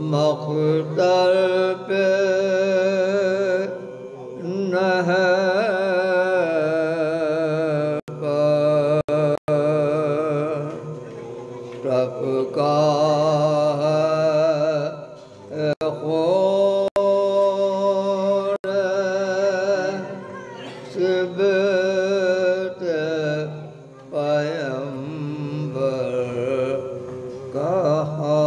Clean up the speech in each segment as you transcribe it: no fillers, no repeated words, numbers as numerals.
مختر پہ ٹپکا ہے خون سبت پیمبر کہاں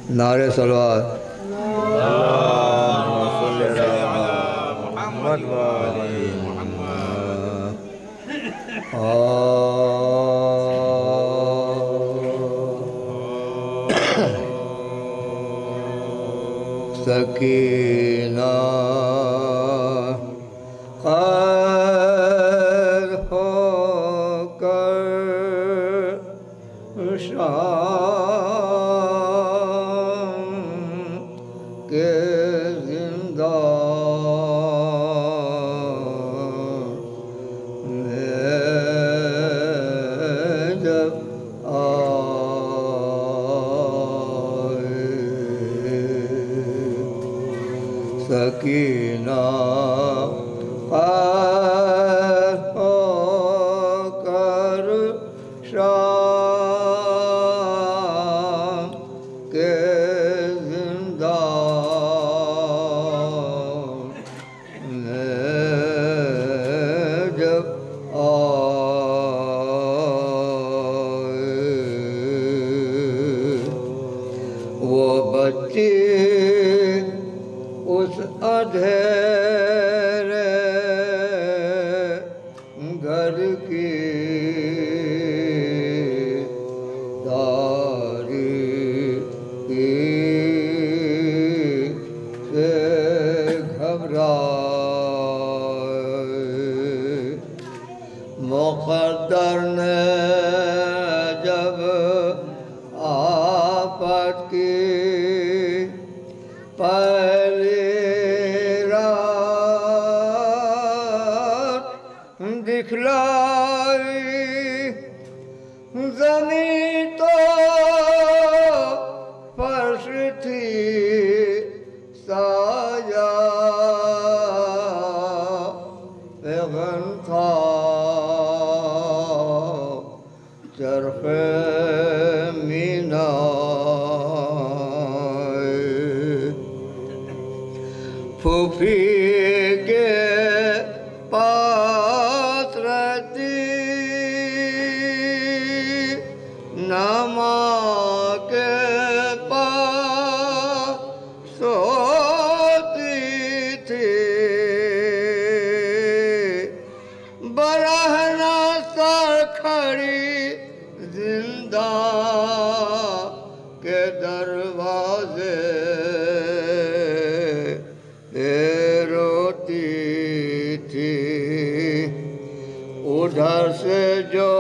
نعرے صلوات محمد سکینہ خیر ہو کر شام کے زندان میں جب آئے سکینہ خیر ہو کر شام کے زندان میں جب آئے وہ بچی اس اندھیرے گھر کی تاریکی سے گھبرائے مقدر نے جب آفت کی پہلی رات دکھلائی زمین تو فرش تھی سایہ پیغن تھا چرخ مینائے پھوپھی کے پاس رہتی ناما کے پاس سوتی تھی برہنہ سر کھڑی زندان کے دروازے روتی تھی ادھر سے جو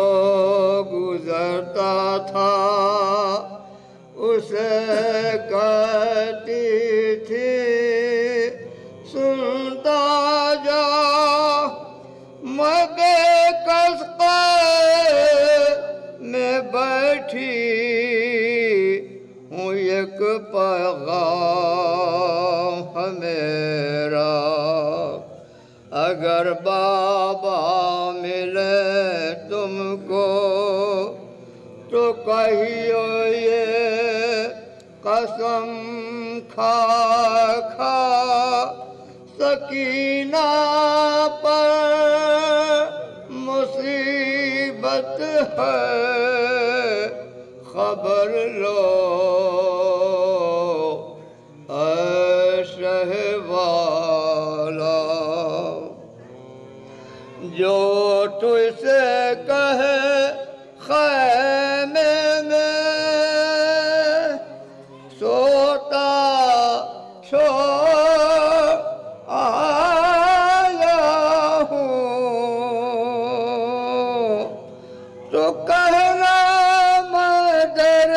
گزرتا تھا اسے کہتی تھی سنتا جا میں بے کس میں بیٹھی ہوں ایک پیغام ہے میرا اگر بابا ملے تم کو تو کہیو یہ قسم کھا کھا سکینہ پر مصیبت ہے خبر لو اے شہ والا جو تو اسے کہے خیمے میں سوتا چھوڑ آیا ہوں تو کہنا میں در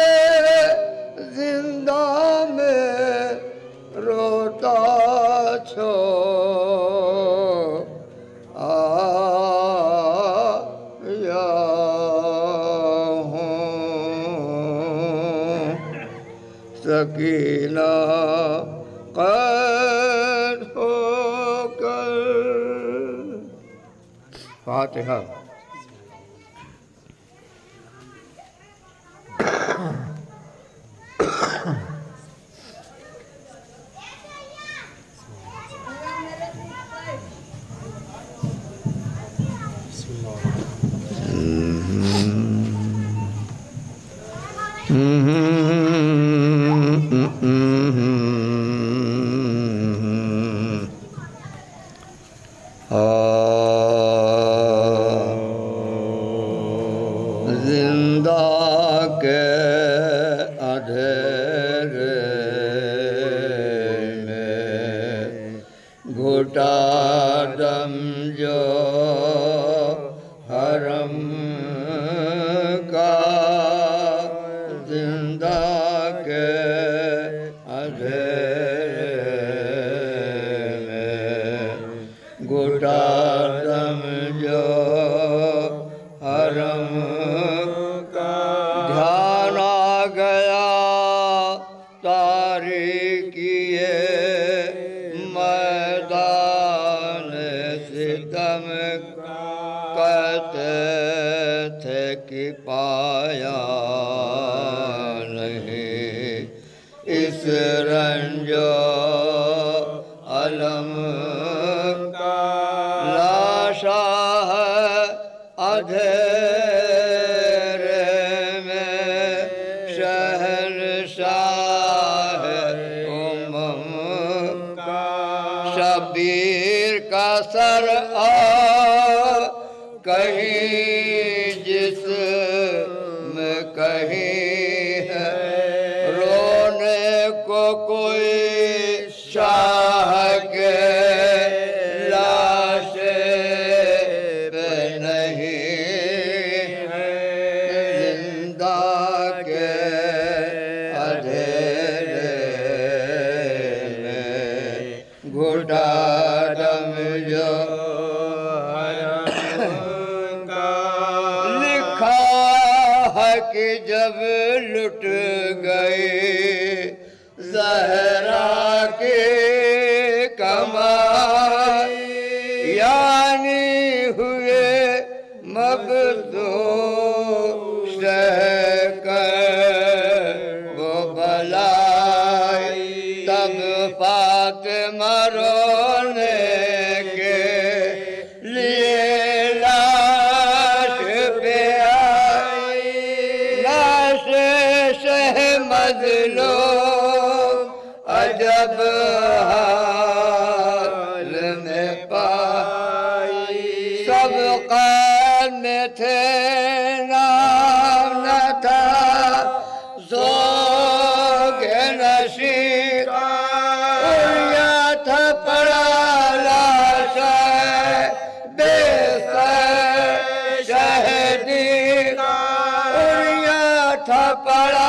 سکینہ قید ہو کر. فاتحہ. زندہ کے اندھیرے میں گھٹا دم جو حرم کا، زندہ کے اندھیرے میں گھٹا دم جو حرم کا. دھیان آ گیا تاریکی میدان ستم، کہتے تھے کہ پایا نہیں اس رنج و علم کا. لاشا ہے اندھیرے میں شہنشاہ امم کا. شبیر کا سر کہیں جسم کہیں ہے، رونے کو کوئی شاہ کے لاش پہ نہیں ہے. زندہ کے اندھیرے میں گھٹا دم جو کہ جب لٹ گئی زہرا کی کمائی، یعنی ہوئے مبدوش کر وہ بلائی، تب فاطمہ رونے کے لیے مظلوم عجب حال میں پائی. سب قید میں تھے، نام نہ تھا ذوق نشین، اڑیا تھا پڑا لاشا بے سر شہدی، اڑیا تھا پڑا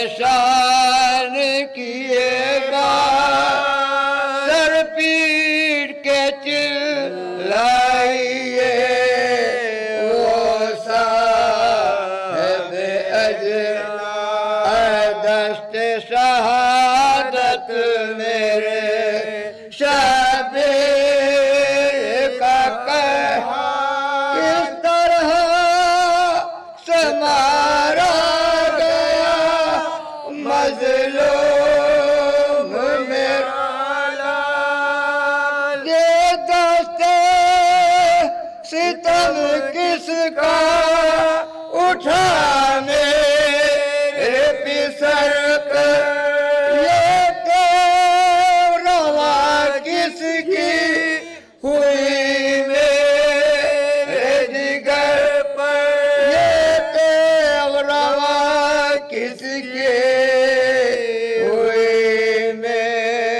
پریشان کیے گا، سر پیٹ کے چلائیے وہ صاحب اجر، اے دست شہادت میرے شبیر کا کس طرح سے مارا گیا مظلوم میرا. یہ دست ستم کس کا اٹھا میرے پسر پر، یہ دیو روا کس کی ہوئی میرے جگر پر، یہ دیو روا کس کی ہوئی میرے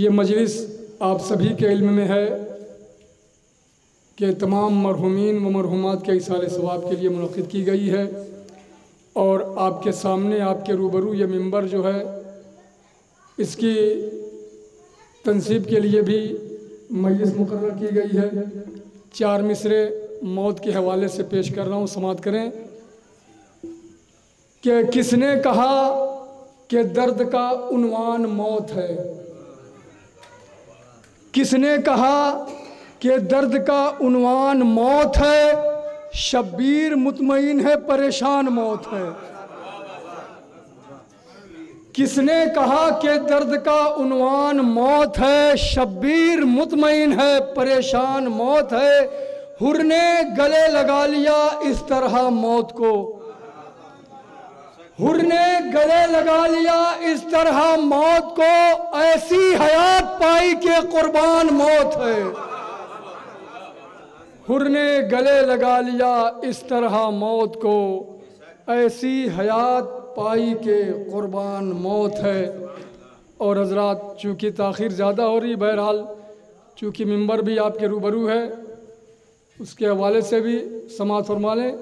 یہ مجلس آپ سبھی کے علم میں ہے کہ تمام مرحومین و مرحومات کے ایصال ثواب کے لیے منعقد کی گئی ہے، اور آپ کے سامنے آپ کے روبرو یہ ممبر جو ہے اس کی تنصیب کے لیے بھی مجلس مقرر کی گئی ہے۔ 4 مصرے موت کے حوالے سے پیش کر رہا ہوں، سماعت کریں کہ کس نے کہا کہ درد کا عنوان موت ہے؟ کس نے کہا کہ درد کا عنوان موت ہے؟ شبیر مطمئن ہے پریشان موت ہے۔ کس نے کہا کہ درد کا عنوان موت ہے؟ شبیر مطمئن ہے پریشان موت ہے۔ حر نے گلے لگا لیا اس طرح موت کو، حر نے گلے لگا لیا اس طرح موت کو، ایسی حیات پائی کہ قربان موت ہے۔ حر نے گلے لگا لیا اس طرح موت کو، ایسی حیات پائی کہ قربان موت ہے۔ اور حضرات چونکہ تاخیر زیادہ ہو رہی، بہرحال چونکہ ممبر بھی آپ کے روبرو ہے، اس کے حوالے سے بھی سماعت فرما لیں۔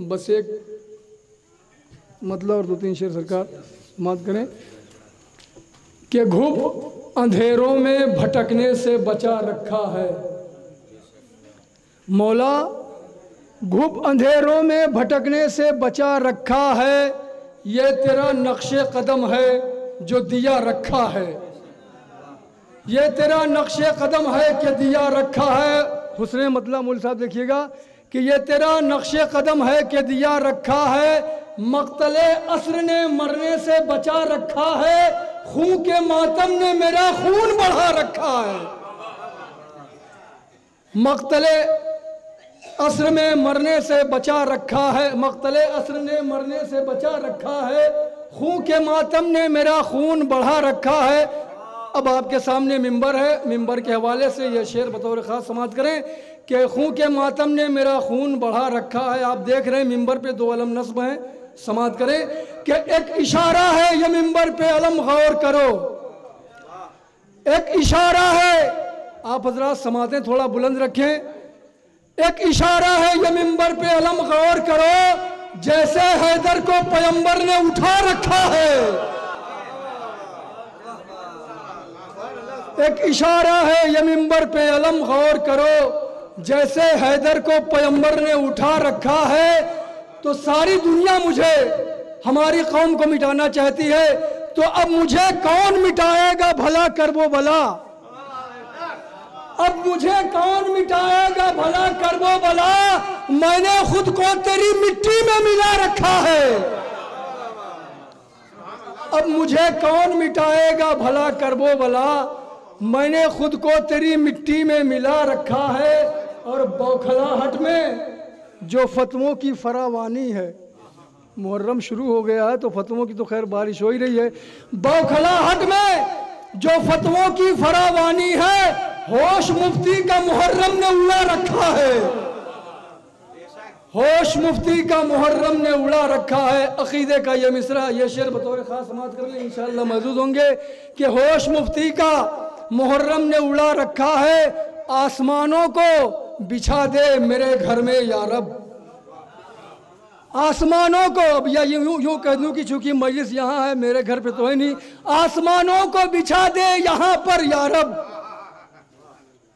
بس ایک مطلب اور 2-3 شعر سرکار سماعت کریں کہ گھپ اندھیروں میں بھٹکنے سے بچا رکھا ہے مولا، گھپ اندھیروں میں بھٹکنے سے بچا رکھا ہے، یہ تیرا نقش قدم ہے جو دیا رکھا ہے، یہ تیرا نقش قدم ہے کہ دیا رکھا ہے۔ حسن مطلب مول صاحب دیکھیے گا کہ یہ تیرا نقش قدم ہے کہ دیا رکھا ہے، مقتل عصر نے مرنے سے بچا رکھا ہے، خون کے ماتم نے میرا خون بڑھا رکھا ہے۔ مقتل عصر میں مرنے سے بچا رکھا ہے، مقتل عصر نے مرنے سے بچا رکھا ہے، خون کے ماتم نے میرا خون بڑھا رکھا ہے۔ اب آپ کے سامنے ممبر ہے، ممبر کے حوالے سے یہ شعر بطور خاص سماعت کریں کہ خون کے ماتم نے میرا خون بڑھا رکھا ہے۔ آپ دیکھ رہے ہیں ممبر پہ 2 علم نصب ہیں، سماعت کریں کہ ایک اشارہ ہے یہ ممبر پہ علم غور کرو، ایک اشارہ ہے۔ آپ حضرات سماعتیں تھوڑا بلند رکھیں۔ ایک اشارہ ہے یہ ممبر پہ علم غور کرو، جیسے حیدر کو پیغمبر نے اٹھا رکھا ہے۔ ایک اشارہ ہے یہ ممبر پہ علم غور کرو، جیسے حیدر کو پیغمبر نے اٹھا رکھا ہے۔ تو ساری دنیا مجھے ہماری قوم کو مٹانا چاہتی ہے، تو اب مجھے کون مٹائے گا بھلا کرب و بلا؟ اب مجھے کون مٹائے گا بھلا کرب و بلا؟ میں نے خود کو تیری مٹی میں ملا رکھا ہے۔ اب مجھے کون مٹائے گا بھلا کرب و بلا؟ میں نے خود کو تیری مٹی میں ملا رکھا ہے۔ اور بوکھلاہٹ میں جو فتووں کی فراوانی ہے، محرم شروع ہو گیا ہے تو فتووں کی تو خیر بارش ہو ہی رہی ہے، بوکھلاہٹ میں جو فتووں کی فراوانی ہے، ہوش مفتی کا محرم نے اڑا رکھا ہے، ہوش مفتی کا محرم نے اڑا رکھا ہے۔ عقیدے کا یہ مصرع، یہ شعر بطور خاص سماعت کر لیں، انشاءاللہ محظوظ ہوں گے کہ ہوش مفتی کا محرم نے اڑا رکھا ہے۔ آسمانوں کو بچھا دے میرے گھر میں یا رب، آسمانوں کو، اب یا یوں کہہ دوں کہ چونکہ مجلس یہاں ہے، میرے گھر پہ تو ہے نہیں، آسمانوں کو بچھا دے یہاں پر یا رب،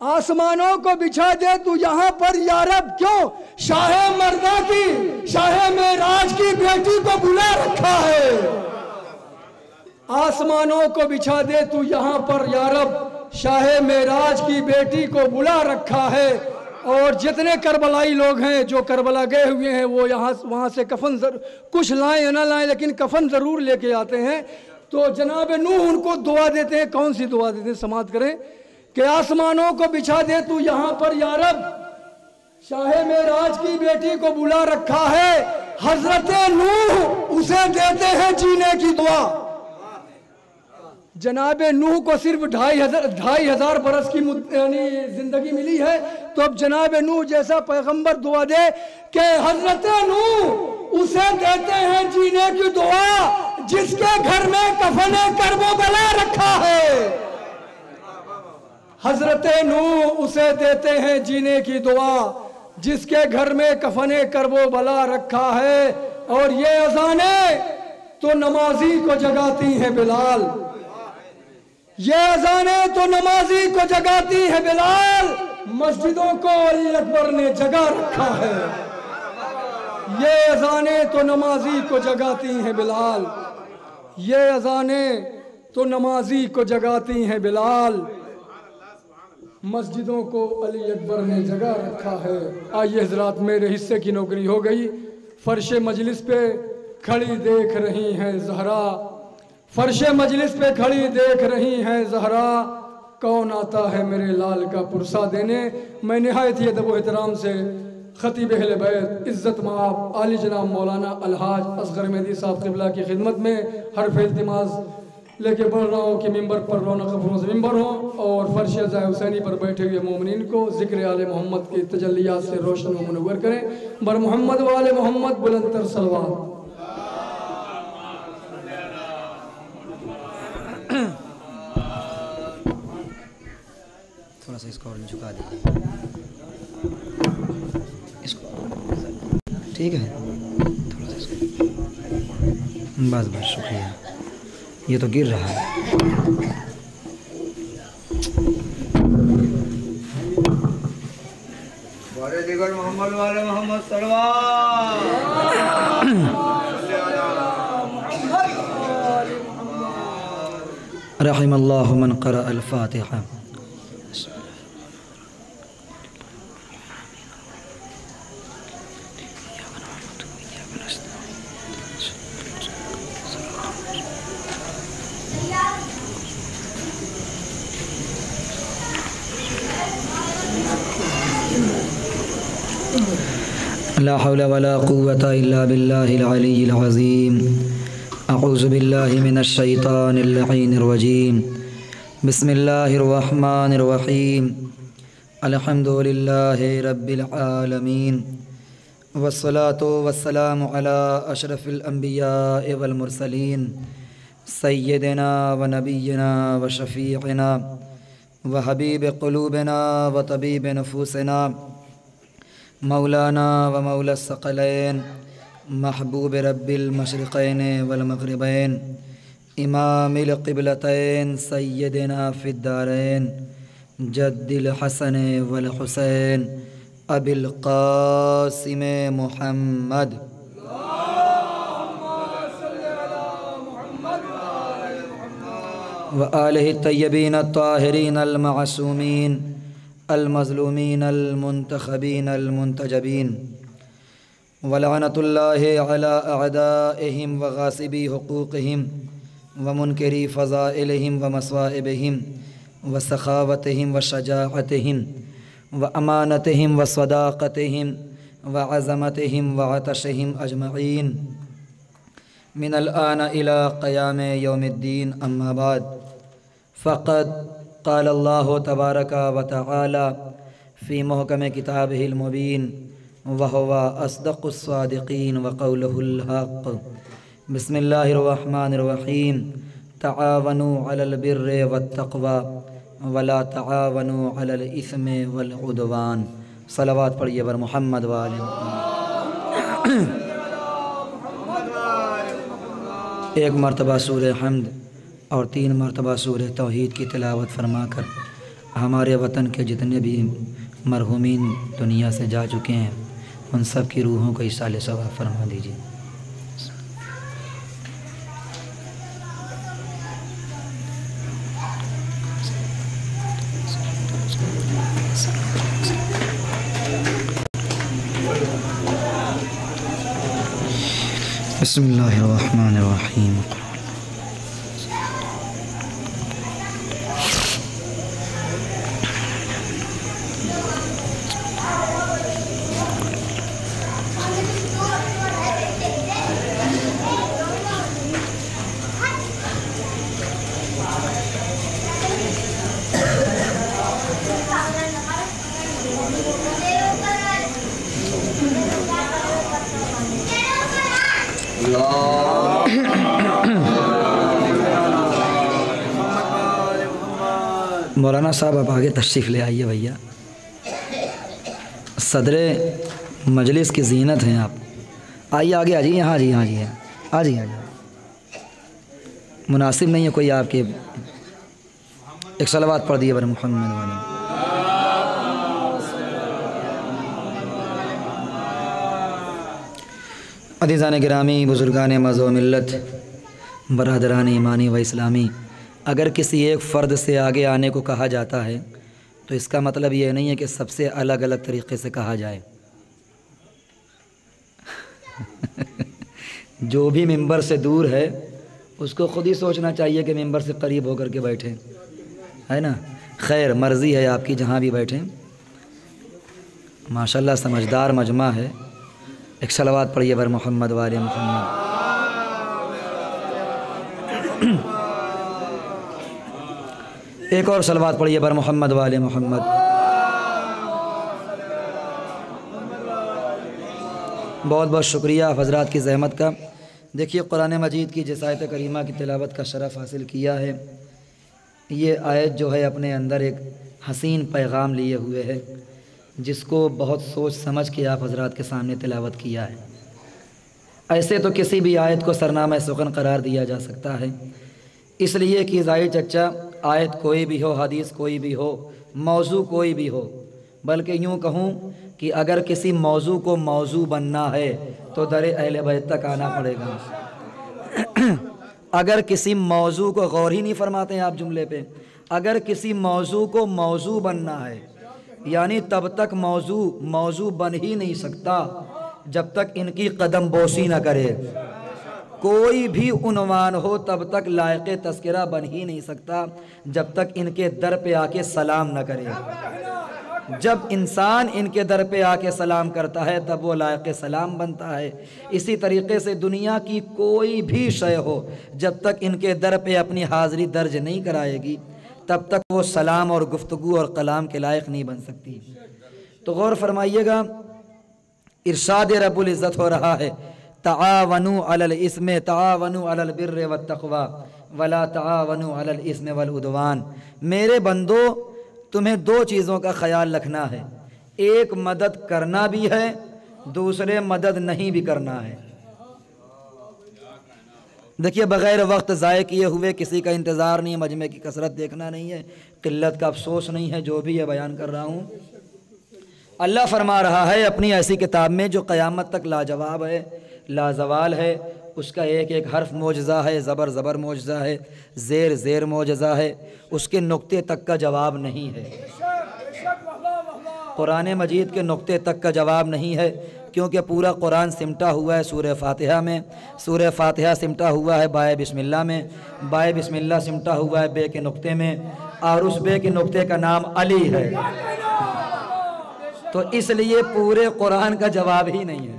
آسمانوں کو بچھا دے تو یہاں پر یا رب۔ کیوں؟ شاہ مردہ کی، شاہ معراج کی بیٹی کو بلا رکھا ہے۔ آسمانوں کو بچھا دے تو یہاں پر یا رب، شاہ معراج کی بیٹی کو بلا رکھا ہے۔ اور جتنے کربلائی لوگ ہیں جو کربلا گئے ہوئے ہیں، وہ وہاں سے کفن کچھ لائیں یا نہ لائیں لیکن کفن ضرور لے کے آتے ہیں۔ تو جناب نوح ان کو دعا دیتے ہیں، کون سی دعا دیتے ہیں؟ سماعت کریں کہ آسمانوں کو بچھا دے تو یہاں پر یا رب، شاہ معراج کی بیٹی کو بلا رکھا ہے۔ حضرت نوح اسے دیتے ہیں جینے کی دعا۔ جناب نوح کو صرف 2500 برس کی زندگی ملی ہے، تو اب جناب نوح جیسا پیغمبر دعا دے کہ حضرت نوح اسے دیتے ہیں جینے کی دعا جس کے گھر میں کفن کرب و بلا رکھا ہے۔ حضرت نوح اسے دیتے ہیں جینے کی دعا جس کے گھر میں کفن کرب و بلا رکھا ہے، اور یہ اذانیں تو نمازی کو جگاتی ہیں بلال، یہ اذانیں تو نمازی کو جگاتی ہیں بلال، مسجدوں کو علی اکبر نے جگا رکھا ہے، یہ اذانیں تو نمازی کو جگاتی ہیں بلال، یہ اذانیں تو نمازی کو جگاتی ہیں بلال، مسجدوں کو علی اکبر نے جگا رکھا ہے۔ آئیے حضرات، میرے حصے کی نوکری ہو گئی۔ فرش مجلس پہ کھڑی دیکھ رہی ہیں زہرا، فرش مجلس پہ کھڑی دیکھ رہی ہیں زہرا، کون آتا ہے میرے لال کا پرسہ دینے۔ میں نہایت ہی ادب و احترام سے خطیب اہل بیت عزت مآب عالی جناب مولانا الحاج اصغر مہدی صاحب قبلہ کی خدمت میں حرف التماس لے کے بول رہا ہوں کہ ممبر پر رونق افروز ممبر ہوں، اور فرش عزائے حسینی پر بیٹھے ہوئے مومنین کو ذکر آل محمد کی تجلیات سے روشن و منور کریں۔ بر محمد و آل محمد بلند تر صلوات۔ تھوڑا سا اس کو اور جھکا دیجیے، اس کو ٹھیک ہے، تھوڑا سا اس کو، بس بس شکریہ، یہ تو گر رہا ہے۔ بارے دیگر محمد والے محمد صلوات۔ رحم اللہ من قرأ الفاتحہ۔ لا حول ولا قوة إلا بالله العلي العظيم۔ أعوذ بالله من الشيطان اللعين الرجيم۔ بسم الله الرحمن الرحيم۔ الحمد لله رب العالمين، والصلاة والسلام على أشرف الأنبياء والمرسلين، سيدنا ونبينا وشفيعنا وحبيب قلوبنا وطبيب نفوسنا، مولانا و مولا الثقلین، محبوب رب المشرقین والمغربین، امام القبلتین، سیدنا فی الدارین، جد الحسن والحسین، ابی القاسم محمد، وآلہ الطیبین الطاہرین المعصومین المظلومین المنتخبین المنتجبین، ولعنۃ اللہ علی اعدائہم وغاصبی حقوقہم ومنکری فضائلہم ومصائبہم وسخاوتہم وشجاعتہم وامانتہم وصداقتہم وعظمتہم وعطشہم اجمعین، من الآن الی قیام یوم الدین، اما بعد، فقد قال اللہ تبارک و تعالی فی محکم کتابہ المبین، وہو اصدق الصادقین وقولہ الحق۔ بسم اللہ الرحمن الرحیم۔ تعاونوا علی البر والتقوی ولا تعاونوا علی الاثم والعدوان۔ صلوات پڑھیے بر محمد وآل محمد۔ ایک مرتبہ سورہ حمد اور 3 مرتبہ سورہ توحید کی تلاوت فرما کر ہمارے وطن کے جتنے بھی مرحومین دنیا سے جا چکے ہیں ان سب کی روحوں کو ایصال ثواب فرما دیجیے۔ بسم اللہ الرحمن الرحیم۔ مولانا صاحب آپ آگے تشریف لے آئیے بھیا، صدر مجلس کی زینت ہیں آپ، آئیے آگے آ جائیے، ہاں جی ہاں جی آ جائیے مناسب نہیں ہے کوئی آپ کے، ایک صلوات پڑھ دیے بر محمد والے۔ عزیزان گرامی، بزرگان مذہب و ملت، برادران ایمانی و اسلامی، اگر کسی ایک فرد سے آگے آنے کو کہا جاتا ہے تو اس کا مطلب یہ نہیں ہے کہ سب سے الگ الگ طریقے سے کہا جائے۔ جو بھی ممبر سے دور ہے اس کو خود ہی سوچنا چاہیے کہ ممبر سے قریب ہو کر کے بیٹھیں، ہے نا؟ خیر، مرضی ہے آپ کی جہاں بھی بیٹھیں۔ ماشاءاللہ سمجھدار مجمع ہے، ایک صلوات پڑھیے بر محمد والے محمد۔ ایک اور صلوات پڑھیے بر محمد والے محمد۔ بہت بہت شکریہ آپ حضرات کی زحمت کا۔ دیکھیے قرآن مجید کی جس آیت کریمہ کی تلاوت کا شرف حاصل کیا ہے، یہ آیت جو ہے اپنے اندر ایک حسین پیغام لیے ہوئے ہے، جس کو بہت سوچ سمجھ کے آپ حضرات کے سامنے تلاوت کیا ہے۔ ایسے تو کسی بھی آیت کو سرنامہ سخن قرار دیا جا سکتا ہے، اس لیے کہ ظاہر چچا آیت کوئی بھی ہو، حدیث کوئی بھی ہو، موضوع کوئی بھی ہو، بلکہ یوں کہوں کہ اگر کسی موضوع کو موضوع بننا ہے تو در اہل بیت تک آنا پڑے گا۔ اگر کسی موضوع کو، غور ہی نہیں فرماتے ہیں آپ جملے پہ، اگر کسی موضوع کو موضوع بننا ہے یعنی تب تک موضوع بن ہی نہیں سکتا جب تک ان کی قدم بوسی نہ کرے۔ کوئی بھی عنوان ہو تب تک لائق تذکرہ بن ہی نہیں سکتا جب تک ان کے در پہ آ کے سلام نہ کرے۔ جب انسان ان کے در پہ آ کے سلام کرتا ہے تب وہ لائق سلام بنتا ہے۔ اسی طریقے سے دنیا کی کوئی بھی شے ہو، جب تک ان کے در پہ اپنی حاضری درج نہیں کرائے گی تب تک وہ سلام اور گفتگو اور کلام کے لائق نہیں بن سکتی۔ تو غور فرمائیے گا، ارشاد رب العزت ہو رہا ہے، تعاونوا علی الاسم تعاونوا علی البر والتقوی ولا تعاونوا علی الاسم والعدوان۔ میرے بندو، تمہیں دو چیزوں کا خیال رکھنا ہے، ایک مدد کرنا بھی ہے، دوسرے مدد نہیں بھی کرنا ہے۔ دیکھیے بغیر وقت ضائع کیے ہوئے کسی کا انتظار نہیں، مجمع کی کثرت دیکھنا نہیں ہے، قلت کا افسوس نہیں ہے، جو بھی ہے بیان کر رہا ہوں۔ اللہ فرما رہا ہے اپنی ایسی کتاب میں جو قیامت تک لاجواب ہے، لازوال ہے، اس کا ایک ایک حرف معجزہ ہے، زبر زبر معجزہ ہے، زیر زیر معجزہ ہے، اس کے نقطے تک کا جواب نہیں ہے۔ قرآن مجید کے نقطے تک کا جواب نہیں ہے، کیونکہ پورا قرآن سمٹا ہوا ہے سورہ فاتحہ میں، سورہ فاتحہ سمٹا ہوا ہے بائے بسم اللہ میں، بائے بسم اللہ سمٹا ہوا ہے بے کے نقطے میں، اور اس بے کے نقطے کا نام علی ہے۔ تو اس لیے پورے قرآن کا جواب ہی نہیں ہے۔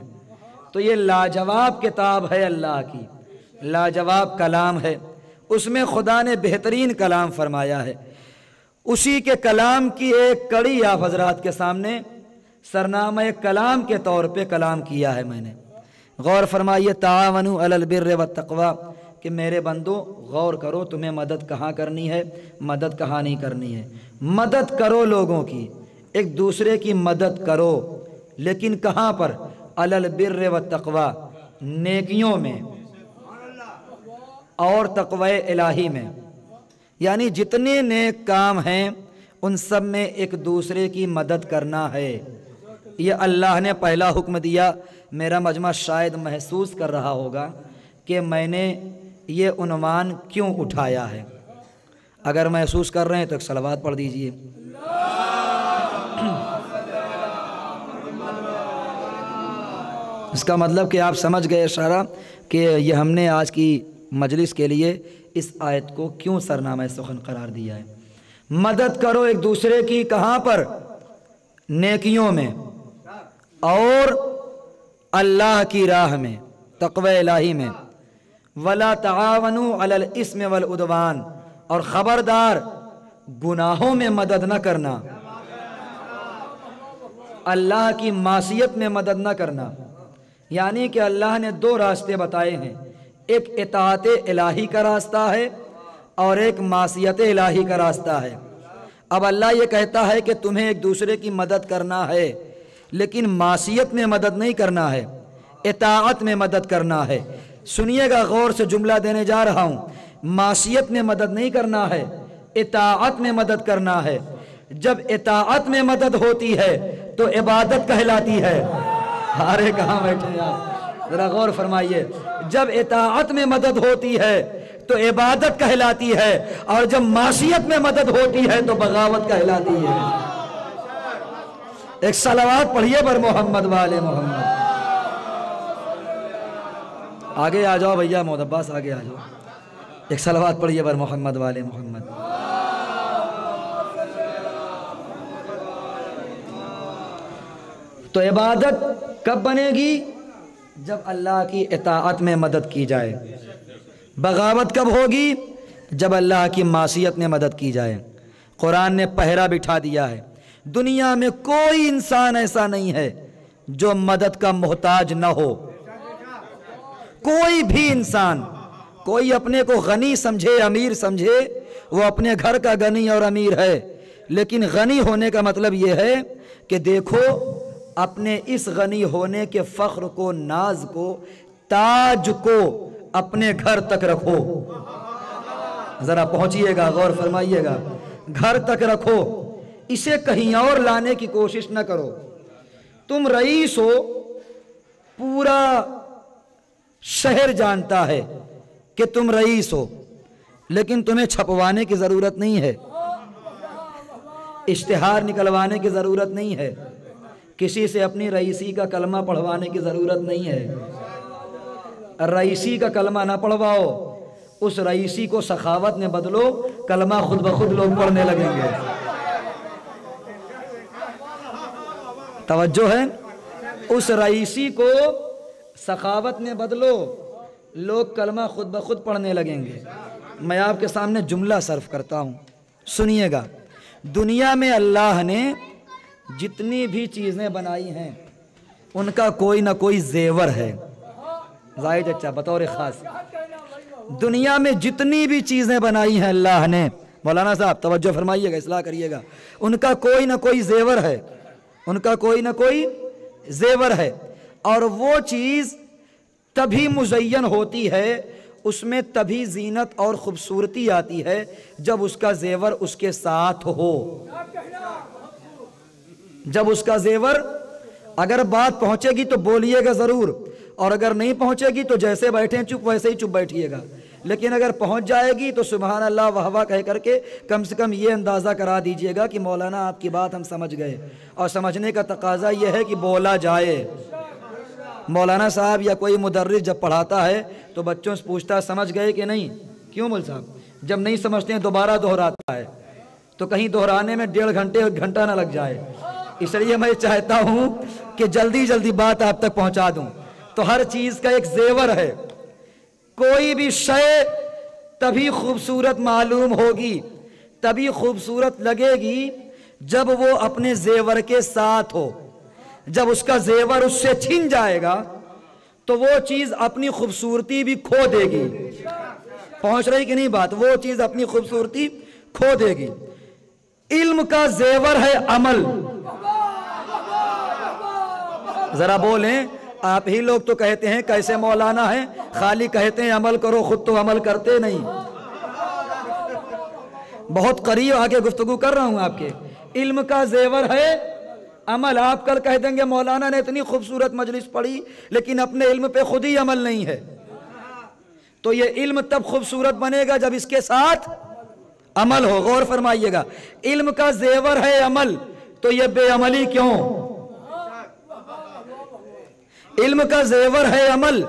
تو یہ لاجواب کتاب ہے، اللہ کی لاجواب کلام ہے، اس میں خدا نے بہترین کلام فرمایا ہے۔ اسی کے کلام کی ایک کڑی آپ حضرات کے سامنے سرنامہ کلام کے طور پہ کلام کیا ہے میں نے۔ غور فرمائیے، تعاونوا علی البر والتقوی، کہ میرے بندو غور کرو تمہیں مدد کہاں کرنی ہے، مدد کہاں نہیں کرنی ہے۔ مدد کرو لوگوں کی، ایک دوسرے کی مدد کرو، لیکن کہاں پر؟ علی البر والتقوی، نیکیوں میں اور تقوی الہی میں، یعنی جتنے نیک کام ہیں ان سب میں ایک دوسرے کی مدد کرنا ہے۔ یہ اللہ نے پہلا حکم دیا۔ میرا مجمع شاید محسوس کر رہا ہوگا کہ میں نے یہ عنوان کیوں اٹھایا ہے۔ اگر محسوس کر رہے ہیں تو ایک صلوات پڑھ دیجئے۔ اس کا مطلب کہ آپ سمجھ گئے اشارہ کہ یہ ہم نے آج کی مجلس کے لیے اس آیت کو کیوں سرنامہ سخن قرار دیا ہے۔ مدد کرو ایک دوسرے کی، کہاں پر؟ نیکیوں میں اور اللہ کی راہ میں، تقوی الہی میں۔ ولا تعاونوا علی الاسم والعدوان، اور خبردار گناہوں میں مدد نہ کرنا، اللہ کی معصیت میں مدد نہ کرنا۔ یعنی کہ اللہ نے دو راستے بتائے ہیں، ایک اطاعت الہی کا راستہ ہے اور ایک معصیت الہی کا راستہ ہے۔ اب اللہ یہ کہتا ہے کہ تمہیں ایک دوسرے کی مدد کرنا ہے، لیکن معصیت میں مدد نہیں کرنا ہے، اطاعت میں مدد کرنا ہے۔ سنیے گا غور سے، جملہ دینے جا رہا ہوں۔ معصیت میں مدد نہیں کرنا ہے، اطاعت میں مدد کرنا ہے۔ جب اطاعت میں مدد ہوتی ہے تو عبادت کہلاتی ہے۔ ارے کہاں بیٹھے آپ، ذرا غور فرمائیے۔ جب اطاعت میں مدد ہوتی ہے تو عبادت کہلاتی ہے، اور جب معصیت میں مدد ہوتی ہے تو بغاوت کہلاتی ہے۔ ایک صلوات پڑھیے بر محمد والے محمد۔ آگے آ جاؤ بھیا، محمد عباس آگے آ جاؤ، ایک صلوات پڑھیے بر محمد والے محمد۔ تو عبادت کب بنے گی؟ جب اللہ کی اطاعت میں مدد کی جائے۔ بغاوت کب ہوگی؟ جب اللہ کی معصیت میں مدد کی جائے۔ قرآن نے پہرا بٹھا دیا ہے، دنیا میں کوئی انسان ایسا نہیں ہے جو مدد کا محتاج نہ ہو۔ کوئی بھی انسان، کوئی اپنے کو غنی سمجھے، امیر سمجھے، وہ اپنے گھر کا غنی اور امیر ہے، لیکن غنی ہونے کا مطلب یہ ہے کہ دیکھو اپنے اس غنی ہونے کے فخر کو، ناز کو، تاج کو اپنے گھر تک رکھو۔ ذرا پہنچیے گا، غور فرمائیے گا، گھر تک رکھو، اسے کہیں اور لانے کی کوشش نہ کرو۔ تم رئیس ہو، پورا شہر جانتا ہے کہ تم رئیس ہو، لیکن تمہیں چھپوانے کی ضرورت نہیں ہے، اشتہار نکلوانے کی ضرورت نہیں ہے، کسی سے اپنی رئیسی کا کلمہ پڑھوانے کی ضرورت نہیں ہے۔ رئیسی کا کلمہ نہ پڑھواؤ، اس رئیسی کو سخاوت میں بدلو، کلمہ خود بخود لوگ پڑھنے لگیں گے۔ توجہ ہے؟ اس رئیسی کو سخاوت میں بدلو، لوگ کلمہ خود بخود پڑھنے لگیں گے۔ میں آپ کے سامنے جملہ صرف کرتا ہوں، سنیے گا۔ دنیا میں اللہ نے جتنی بھی چیزیں بنائی ہیں ان کا کوئی نہ کوئی زیور ہے۔ زاہد اچھا بطور خاص، دنیا میں جتنی بھی چیزیں بنائی ہیں اللہ نے، مولانا صاحب توجہ فرمائیے گا، اصلاح کریے گا، ان کا کوئی نہ کوئی زیور ہے، ان کا کوئی نہ کوئی زیور ہے، اور وہ چیز تبھی مزین ہوتی ہے، اس میں تبھی زینت اور خوبصورتی آتی ہے جب اس کا زیور اس کے ساتھ ہو۔ جب اس کا زیور، اگر بات پہنچے گی تو بولیے گا ضرور، اور اگر نہیں پہنچے گی تو جیسے بیٹھیں چپ ویسے ہی چپ بیٹھیے گا، لیکن اگر پہنچ جائے گی تو سبحان اللہ واہ واہ کہہ کر کے کم سے کم یہ اندازہ کرا دیجئے گا کہ مولانا آپ کی بات ہم سمجھ گئے، اور سمجھنے کا تقاضا یہ ہے کہ بولا جائے۔ مولانا صاحب یا کوئی مدرس جب پڑھاتا ہے تو بچوں سے پوچھتا ہے سمجھ گئے کہ نہیں؟ کیوں مول صاحب؟ جب نہیں سمجھتے ہیں دوبارہ دہراتا ہے، تو کہیں دہرانے میں 1.5 گھنٹہ نہ لگ جائے، اس لیے میں چاہتا ہوں کہ جلدی جلدی بات آپ تک پہنچا دوں۔ تو ہر چیز کا ایک زیور ہے، کوئی بھی شے تبھی خوبصورت معلوم ہوگی، تبھی خوبصورت لگے گی جب وہ اپنے زیور کے ساتھ ہو۔ جب اس کا زیور اس سے چھن جائے گا تو وہ چیز اپنی خوبصورتی بھی کھو دے گی۔ پہنچ رہی کہ نہیں بات؟ وہ چیز اپنی خوبصورتی کھو دے گی۔ علم کا زیور ہے عمل۔ ذرا بولیں، آپ ہی لوگ تو کہتے ہیں کیسے مولانا ہیں، خالی کہتے ہیں عمل کرو، خود تو عمل کرتے نہیں۔ بہت قریب آگے گفتگو کر رہا ہوں آپ کے۔ علم کا زیور ہے عمل۔ آپ کل کہہ دیں گے مولانا نے اتنی خوبصورت مجلس پڑھی لیکن اپنے علم پہ خود ہی عمل نہیں ہے، تو یہ علم تب خوبصورت بنے گا جب اس کے ساتھ عمل ہو۔ غور فرمائیے گا، علم کا زیور ہے عمل، تو یہ بے عملی کیوں؟ علم کا زیور ہے عمل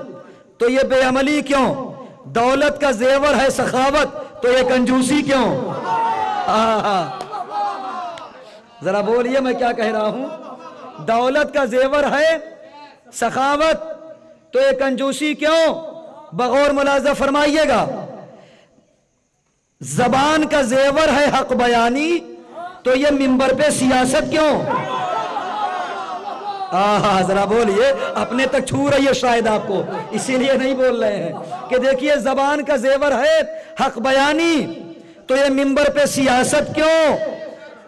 تو یہ بے عملی کیوں؟ دولت کا زیور ہے سخاوت تو یہ کنجوسی کیوں؟ ذرا بولیے میں کیا کہہ رہا ہوں؟ دولت کا زیور ہے سخاوت تو یہ کنجوسی کیوں؟ بغور ملاحظہ فرمائیے گا، زبان کا زیور ہے حق بیانی تو یہ منبر پہ سیاست کیوں؟ ذرا بولیے، اپنے تک چھو رہی ہے شاید آپ کو، اسی لیے نہیں بول رہے ہیں کہ دیکھیے زبان کا زیور ہے حق بیانی تو یہ منبر پہ سیاست کیوں؟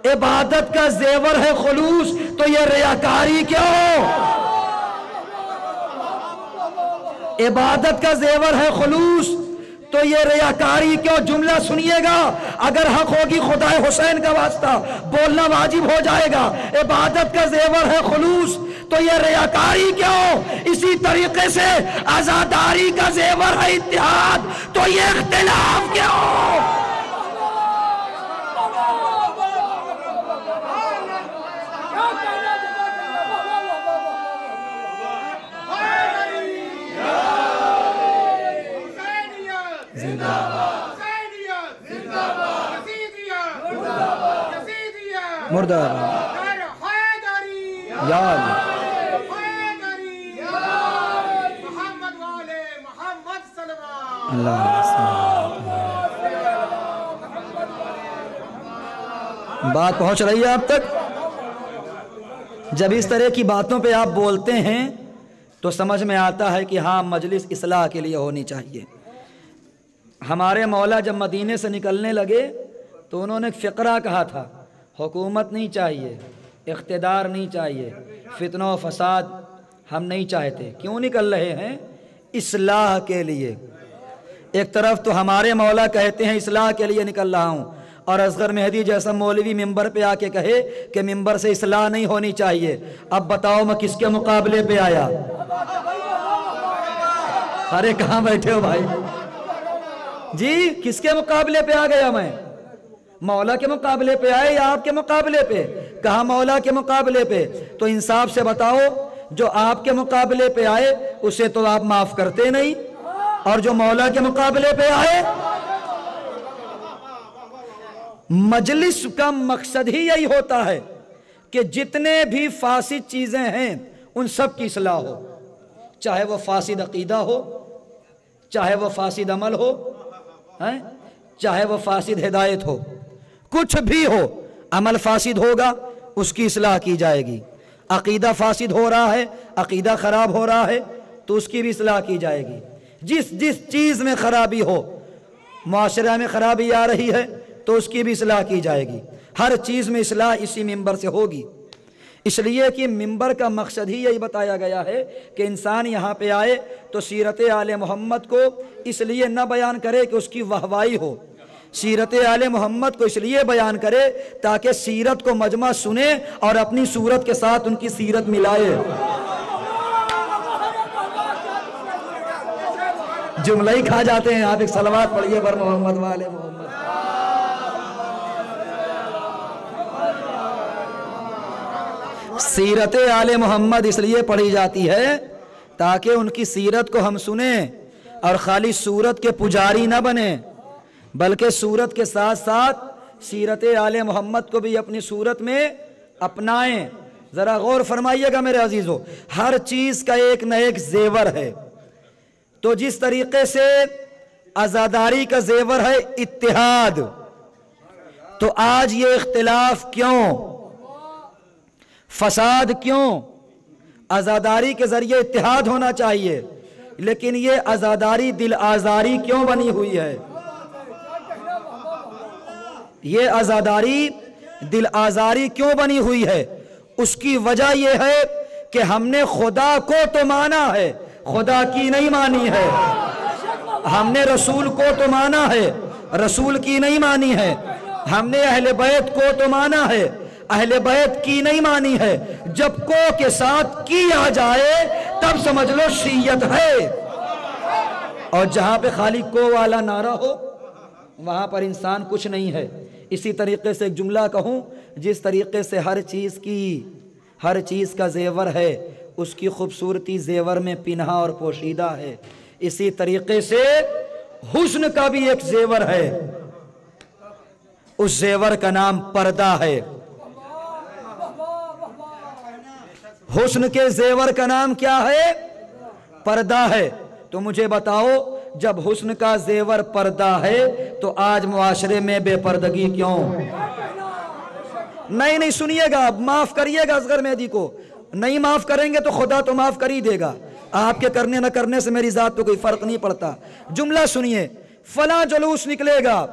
عبادت کا زیور ہے خلوص تو یہ ریاکاری کیوں؟ عبادت کا زیور ہے خلوص تو یہ ریاکاری کیوں؟ جملہ سنیے گا، اگر حق ہوگی خدا حسین کا واسطہ بولنا واجب ہو جائے گا۔ عبادت کا زیور ہے خلوص تو یہ ریاکاری کیوں؟ اسی طریقے سے عزاداری کا زیور ہے اتحاد تو یہ اختلاف کیوں؟ مردہ یا بات پہنچ رہی ہے آپ تک؟ جب اس طرح کی باتوں پہ آپ بولتے ہیں تو سمجھ میں آتا ہے کہ ہاں مجلس اصلاح کے لیے ہونی چاہیے۔ ہمارے مولا جب مدینے سے نکلنے لگے تو انہوں نے ایک فقرہ کہا تھا، حکومت نہیں چاہیے، اقتدار نہیں چاہیے، فتنہ و فساد ہم نہیں چاہتے۔ کیوں نکل رہے ہیں؟ اصلاح کے لیے۔ ایک طرف تو ہمارے مولا کہتے ہیں اصلاح کے لیے نکل رہا ہوں، اور اصغر مہدی جیسا مولوی ممبر پہ آ کے کہے کہ ممبر سے اصلاح نہیں ہونی چاہیے۔ اب بتاؤ میں کس کے مقابلے پہ آیا؟ ارے کہاں بیٹھے ہو بھائی جی؟ کس کے مقابلے پہ آ گیا میں؟ مولا کے مقابلے پہ آئے یا آپ کے مقابلے پہ؟ کہا مولا کے مقابلے پہ۔ تو انصاف سے بتاؤ، جو آپ کے مقابلے پہ آئے اسے تو آپ معاف کرتے نہیں، اور جو مولا کے مقابلے پہ آئے۔ مجلس کا مقصد ہی یہی ہوتا ہے کہ جتنے بھی فاسد چیزیں ہیں ان سب کی اصلاح ہو، چاہے وہ فاسد عقیدہ ہو، چاہے وہ فاسد عمل ہو، چاہے وہ فاسد ہدایت ہو، کچھ بھی ہو۔ عمل فاسد ہوگا اس کی اصلاح کی جائے گی، عقیدہ فاسد ہو رہا ہے، عقیدہ خراب ہو رہا ہے تو اس کی بھی اصلاح کی جائے گی۔ جس چیز میں خرابی ہو، معاشرہ میں خرابی آ رہی ہے تو اس کی بھی اصلاح کی جائے گی۔ ہر چیز میں اصلاح اسی ممبر سے ہوگی، اس لیے کہ ممبر کا مقصد ہی یہی بتایا گیا ہے کہ انسان یہاں پہ آئے تو سیرت آل محمد کو اس لیے نہ بیان کرے کہ اس کی واہوائی ہو، سیرت آل محمد کو اس لیے بیان کرے تاکہ سیرت کو مجمع سنے اور اپنی صورت کے ساتھ ان کی سیرت ملائے۔ جملہ ہی کھا جاتے ہیں آپ، ایک صلوات پڑھیے بر محمد والے محمد۔ سیرت آل محمد اس لیے پڑھی جاتی ہے تاکہ ان کی سیرت کو ہم سنیں اور خالی سورت کے پجاری نہ بنیں، بلکہ سورت کے ساتھ ساتھ سیرت آل محمد کو بھی اپنی سورت میں اپنائیں۔ ذرا غور فرمائیے گا میرے عزیزو، ہر چیز کا ایک نہ ایک زیور ہے۔ تو جس طریقے سے عزاداری کا زیور ہے اتحاد، تو آج یہ اختلاف کیوں، فساد کیوں؟ عزاداری کے ذریعے اتحاد ہونا چاہیے، لیکن یہ عزاداری دل آزاری کیوں بنی ہوئی ہے؟ یہ عزاداری دل آزاری کیوں بنی ہوئی ہے؟ اس کی وجہ یہ ہے کہ ہم نے خدا کو تو مانا ہے، خدا کی نہیں مانی ہے۔ ہم نے رسول کو تو مانا ہے، رسول کی نہیں مانی ہے۔ ہم نے اہل بیت کو تو مانا ہے، اہل بیت کی نہیں مانی ہے۔ جب کو کے ساتھ کی آ جائے تب سمجھ لو شیعت ہے، اور جہاں پہ خالی کو والا نعرہ ہو وہاں پر انسان کچھ نہیں ہے۔ اسی طریقے سے ایک جملہ کہوں، جس طریقے سے ہر چیز کا زیور ہے اس کی خوبصورتی زیور میں پنہا اور پوشیدہ ہے، اسی طریقے سے حسن کا بھی ایک زیور ہے، اس زیور کا نام پردہ ہے۔ حسن کے زیور کا نام کیا ہے؟ پردہ ہے۔ تو مجھے بتاؤ، جب حسن کا زیور پردہ ہے تو آج معاشرے میں بے پردگی کیوں؟ نہیں سنیے گا، معاف کریے گا اصغر مہدی کو، نہیں معاف کریں گے تو خدا تو معاف کر ہی دے گا۔ آپ کے کرنے نہ کرنے سے میری ذات پہ کوئی فرق نہیں پڑتا۔ جملہ سنیے، فلاں جلوس نکلے گا،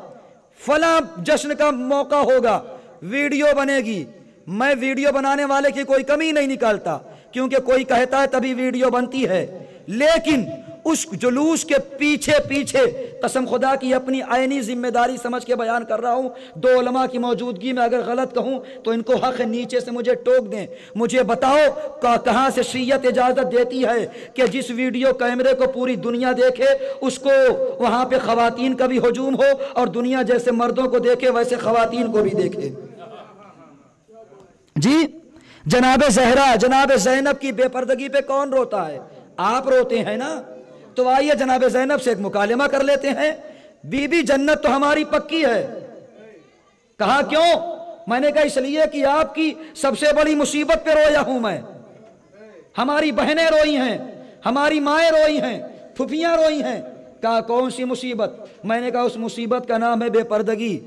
فلاں جشن کا موقع ہوگا، ویڈیو بنے گی، میں ویڈیو بنانے والے کی کوئی کمی نہیں نکالتا، کیونکہ کوئی کہتا ہے تبھی ویڈیو بنتی ہے، لیکن اس جلوس کے پیچھے پیچھے قسم خدا کی اپنی عینی ذمہ داری سمجھ کے بیان کر رہا ہوں، دو علماء کی موجودگی میں اگر غلط کہوں تو ان کو حق نیچے سے مجھے ٹوک دیں، مجھے بتاؤ کہاں سے شریعت اجازت دیتی ہے کہ جس ویڈیو کیمرے کو پوری دنیا دیکھے اس کو وہاں پہ خواتین کا بھی ہجوم ہو، اور دنیا جیسے مردوں کو دیکھے ویسے خواتین کو بھی دیکھے؟ جی جناب زہرا، جناب زینب کی بے پردگی پہ کون روتا ہے؟ آپ روتے ہیں نا؟ تو آئیے جناب زینب سے ایک مکالمہ کر لیتے ہیں۔ بی بی جنت تو ہماری پکی ہے۔ کہا کیوں؟ میں نے کہا اس لیے کہ آپ کی سب سے بڑی مصیبت پہ رویا ہوں میں، ہماری بہنیں روئی ہیں، ہماری مائیں روئی ہیں، پھپھیاں روئی ہیں۔ کہا کون سی مصیبت؟ میں نے کہا اس مصیبت کا نام ہے بے پردگی،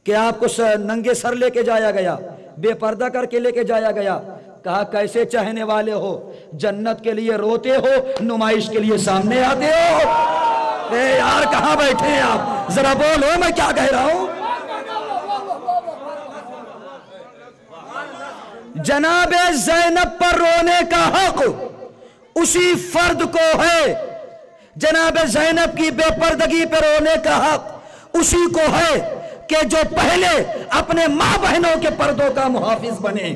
کہ آپ کو ننگے سر لے کے جایا گیا، بے پردہ کر کے لے کے جایا گیا۔ کہا کیسے چاہنے والے ہو؟ جنت کے لیے روتے ہو، نمائش کے لیے سامنے آتے ہو؟ اے یار کہاں بیٹھے ہیں آپ؟ ذرا بولو میں کیا کہہ رہا ہوں۔ جناب زینب پر رونے کا حق اسی فرد کو ہے، جناب زینب کی بے پردگی پر رونے کا حق اسی کو ہے کہ جو پہلے اپنے ماں بہنوں کے پردوں کا محافظ بنے،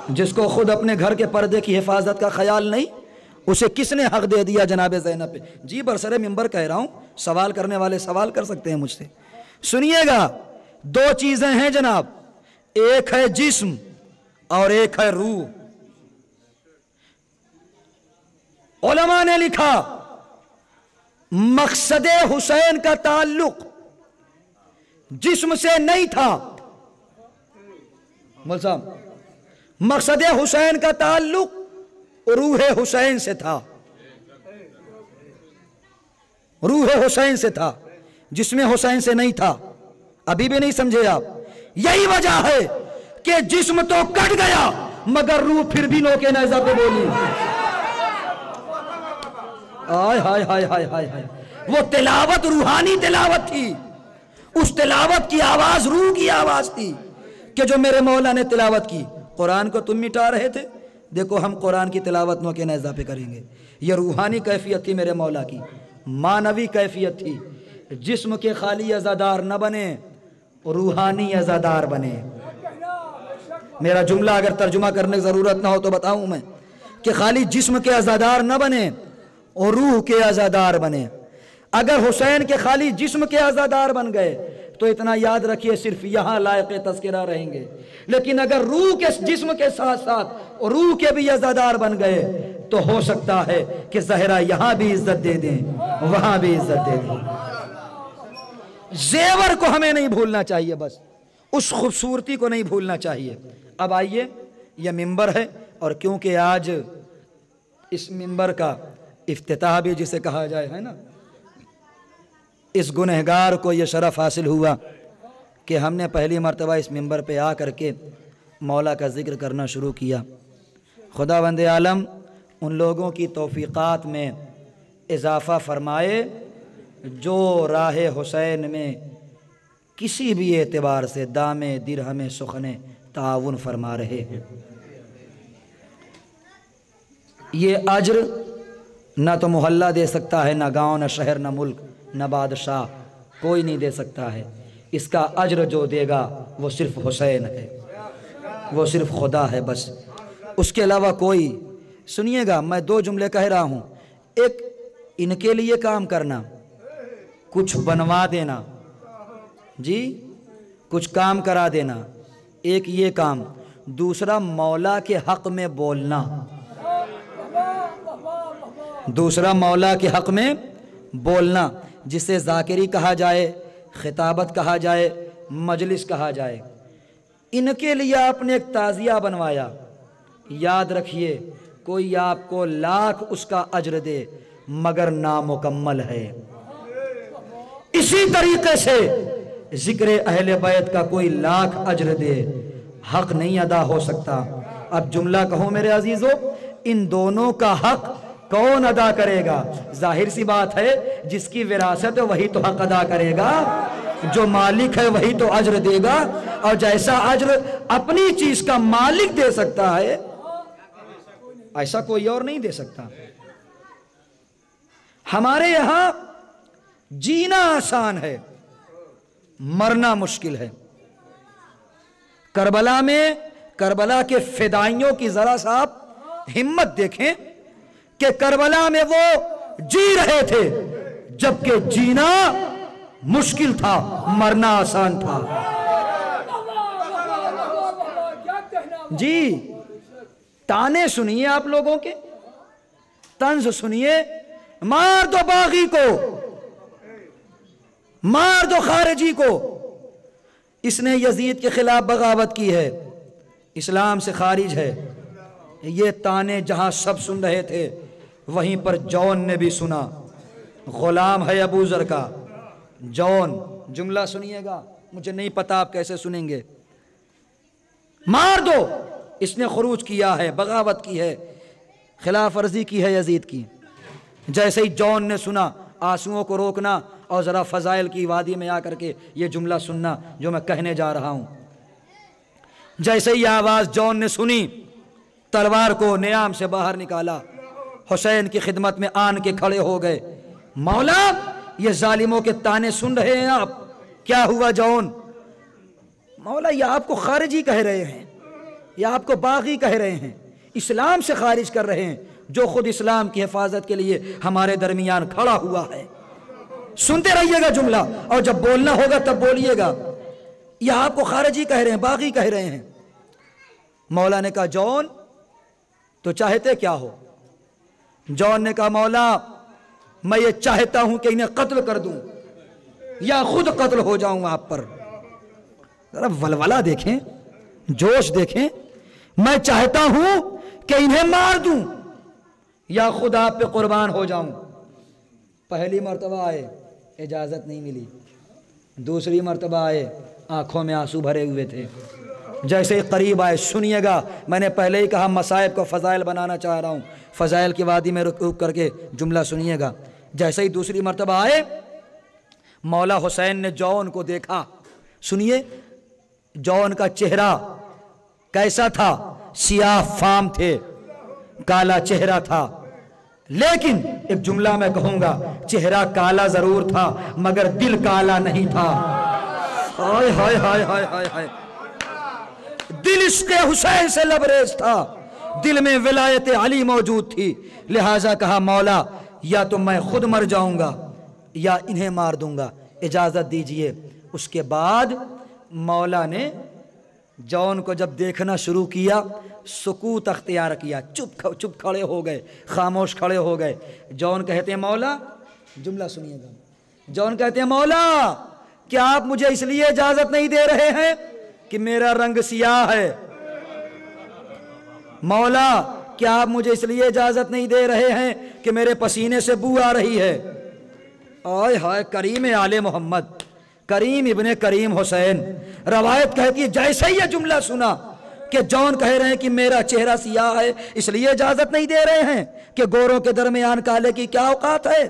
جس کو خود اپنے گھر کے پردے کی حفاظت کا خیال نہیں، اسے کس نے حق دے دیا جناب زینب پہ؟ جی برسر ممبر کہہ رہا ہوں، سوال کرنے والے سوال کر سکتے ہیں مجھ سے۔ سنیے گا، دو چیزیں ہیں جناب، ایک ہے جسم اور ایک ہے روح۔ علماء نے لکھا مقصد حسین کا تعلق جسم سے نہیں تھا، مول صاحب، مقصد حسین کا تعلق روح حسین سے تھا، روح حسین سے تھا، جسم حسین سے نہیں تھا۔ ابھی بھی نہیں سمجھے آپ؟ یہی وجہ ہے کہ جسم تو کٹ گیا مگر روح پھر بھی نوکے نیزہ پہ بولی۔ آئے ہائے ہائے ہائے ہائے ہائے، وہ تلاوت روحانی تلاوت تھی، اس تلاوت کی آواز روح کی آواز تھی کہ جو میرے مولا نے تلاوت کی۔ قرآن کو تم مٹا رہے تھے، دیکھو ہم قرآن کی تلاوت نو کے نیزہ پہ کریں گے۔ یہ روحانی کیفیت تھی میرے مولا کی، معنوی کیفیت تھی۔ جسم کے خالی عزادار نہ بنے، روحانی عزادار بنے۔ میرا جملہ اگر ترجمہ کرنے کی ضرورت نہ ہو تو بتاؤں میں کہ خالی جسم کے عزادار نہ بنے اور روح کے عزادار بنے۔ اگر حسین کے خالی جسم کے عزادار بن گئے تو اتنا یاد رکھیے صرف یہاں لائق تذکرہ رہیں گے، لیکن اگر روح کے جسم کے ساتھ ساتھ روح کے بھی عزادار بن گئے تو ہو سکتا ہے کہ زہرا یہاں بھی عزت دے دیں، وہاں بھی عزت دے دیں۔ زیور کو ہمیں نہیں بھولنا چاہیے، بس اس خوبصورتی کو نہیں بھولنا چاہیے۔ اب آئیے، یہ ممبر ہے، اور کیونکہ آج اس ممبر کا افتتاح بھی جسے کہا جائے ہے نا، اس گنہگار کو یہ شرف حاصل ہوا کہ ہم نے پہلی مرتبہ اس ممبر پہ آ کر کے مولا کا ذکر کرنا شروع کیا۔ خداوند عالم ان لوگوں کی توفیقات میں اضافہ فرمائے جو راہ حسین میں کسی بھی اعتبار سے دامے درہم سخن تعاون فرما رہے ہیں۔ یہ اجر نہ تو محلہ دے سکتا ہے، نہ گاؤں، نہ شہر، نہ ملک، نہ بادشاہ، کوئی نہیں دے سکتا ہے۔ اس کا اجر جو دے گا وہ صرف حسین ہے، وہ صرف خدا ہے، بس اس کے علاوہ کوئی۔ سنیے گا، میں دو جملے کہہ رہا ہوں، ایک ان کے لیے کام کرنا، کچھ بنوا دینا، جی کچھ کام کرا دینا، ایک یہ کام، دوسرا مولا کے حق میں بولنا، دوسرا مولا کے حق میں بولنا، جسے ذاکری کہا جائے، خطابت کہا جائے، مجلس کہا جائے۔ ان کے لیے آپ نے ایک تعزیہ بنوایا، یاد رکھیے کوئی آپ کو لاکھ اس کا اجر دے مگر نامکمل ہے۔ اسی طریقے سے ذکر اہل بیت کا کوئی لاکھ اجر دے، حق نہیں ادا ہو سکتا۔ اب جملہ کہو میرے عزیزو، ان دونوں کا حق کون ادا کرے گا؟ ظاہر سی بات ہے جس کی وراثت ہے وہی تو حق ادا کرے گا۔ جو مالک ہے وہی تو اجر دے گا، اور جیسا اجر اپنی چیز کا مالک دے سکتا ہے ایسا کوئی اور نہیں دے سکتا۔ ہمارے یہاں جینا آسان ہے، مرنا مشکل ہے۔ کربلا میں کربلا کے فدائیوں کی ذرا سا آپ ہمت دیکھیں کہ کربلا میں وہ جی رہے تھے جبکہ جینا مشکل تھا، مرنا آسان تھا۔ جی تانے سنیے آپ لوگوں کے، طنز سنیے، مار دو باغی کو، مار دو خارجی کو، اس نے یزید کے خلاف بغاوت کی ہے، اسلام سے خارج ہے۔ یہ تانے جہاں سب سن رہے تھے وہیں پر جون نے بھی سنا، غلام ہے ابو ذر کا۔ جون، جملہ سنیے گا، مجھے نہیں پتا آپ کیسے سنیں گے۔ مار دو، اس نے خروج کیا ہے، بغاوت کی ہے، خلاف ورزی کی ہے یزید کی۔ جیسے ہی جون نے سنا، آنسوؤں کو روکنا اور ذرا فضائل کی وادی میں آ کر کے یہ جملہ سننا جو میں کہنے جا رہا ہوں۔ جیسے ہی آواز جون نے سنی، تلوار کو نیام سے باہر نکالا، حسین کی خدمت میں آن کے کھڑے ہو گئے۔ مولا، یہ ظالموں کے تانے سن رہے ہیں آپ؟ کیا ہوا جون؟ مولا، یہ آپ کو خارجی کہہ رہے ہیں، یہ آپ کو باغی کہہ رہے ہیں، اسلام سے خارج کر رہے ہیں، جو خود اسلام کی حفاظت کے لیے ہمارے درمیان کھڑا ہوا ہے۔ سنتے رہیے گا جملہ، اور جب بولنا ہوگا تب بولیے گا۔ یہ آپ کو خارجی کہہ رہے ہیں، باغی کہہ رہے ہیں۔ مولا نے کہا جون تو چاہتے کیا ہو؟ جون نے کہا مولا، میں یہ چاہتا ہوں کہ انہیں قتل کر دوں یا خود قتل ہو جاؤں آپ پر۔ ذرا ولولہ دیکھیں، جوش دیکھیں۔ میں چاہتا ہوں کہ انہیں مار دوں یا خود آپ پہ قربان ہو جاؤں۔ پہلی مرتبہ آئے، اجازت نہیں ملی۔ دوسری مرتبہ آئے، آنکھوں میں آنسو بھرے ہوئے تھے۔ جیسے ہی قریب آئے، سنیے گا، میں نے پہلے ہی کہا مصائب کو فضائل بنانا چاہ رہا ہوں، فضائل کی وادی میں رک کر کے جملہ سنیے گا۔ جیسے ہی دوسری مرتبہ آئے، مولا حسین نے جون کو دیکھا۔ سنیے، جون کا چہرہ کیسا تھا؟ سیاہ فام تھے، کالا چہرہ تھا، لیکن ایک جملہ میں کہوں گا، چہرہ کالا ضرور تھا مگر دل کالا نہیں تھا۔ ہائے ہائے ہائے ہائے ہائے ہائے، دل عشق حسین سے لبریز تھا، دل میں ولایت علی موجود تھی۔ لہٰذا کہا مولا، یا تو میں خود مر جاؤں گا یا انہیں مار دوں گا، اجازت دیجئے۔ اس کے بعد مولا نے جون کو جب دیکھنا شروع کیا، سکوت اختیار کیا، چپ کھڑے ہو گئے، خاموش کھڑے ہو گئے۔ جون کہتے ہیں مولا، جملہ سنیے گا، جون کہتے ہیں مولا، کیا آپ مجھے اس لیے اجازت نہیں دے رہے ہیں کہ میرا رنگ سیاہ ہے؟ مولا، کیا آپ مجھے اس لیے اجازت نہیں دے رہے ہیں کہ میرے پسینے سے بو آ رہی ہے؟ آئے ہائے، کریم آل محمد، کریم ابن کریم حسین۔ روایت کہتی ہے جیسے ہی یہ جملہ سنا کہ جون کہہ رہے ہیں کہ میرا چہرہ سیاہ ہے اس لیے اجازت نہیں دے رہے ہیں کہ گوروں کے درمیان کالے کی کیا اوقات ہے،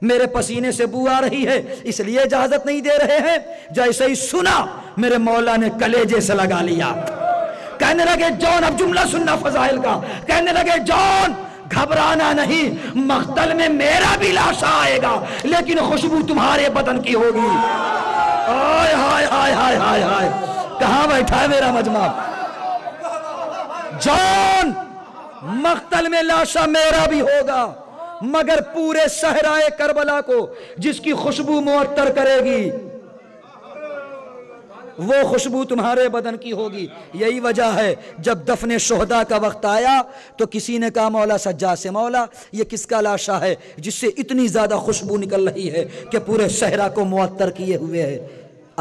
میرے پسینے سے بو آ رہی ہے اس لیے اجازت نہیں دے رہے ہیں، جیسے ہی سنا میرے مولا نے کلیجے سے لگا لیا۔ کہنے لگے جون، اب جملہ سننا فضائل کا، کہنے لگے جون گھبرانا نہیں، مقتل میں میرا بھی لاشا آئے گا لیکن خوشبو تمہارے بدن کی ہوگی۔ آئے ہائے ہائے ہائے ہائے ہائے، کہاں بیٹھا ہے میرا مجمع؟ جون، مقتل میں لاشا میرا بھی ہوگا مگر پورے صحرائے کربلا کو جس کی خوشبو معطر کرے گی وہ خوشبو تمہارے بدن کی ہوگی۔ یہی وجہ ہے جب دفن شہداء کا وقت آیا تو کسی نے کہا مولا سجاد سے، مولا یہ کس کا لاشا ہے جس سے اتنی زیادہ خوشبو نکل رہی ہے کہ پورے صحرا کو معطر کیے ہوئے ہے؟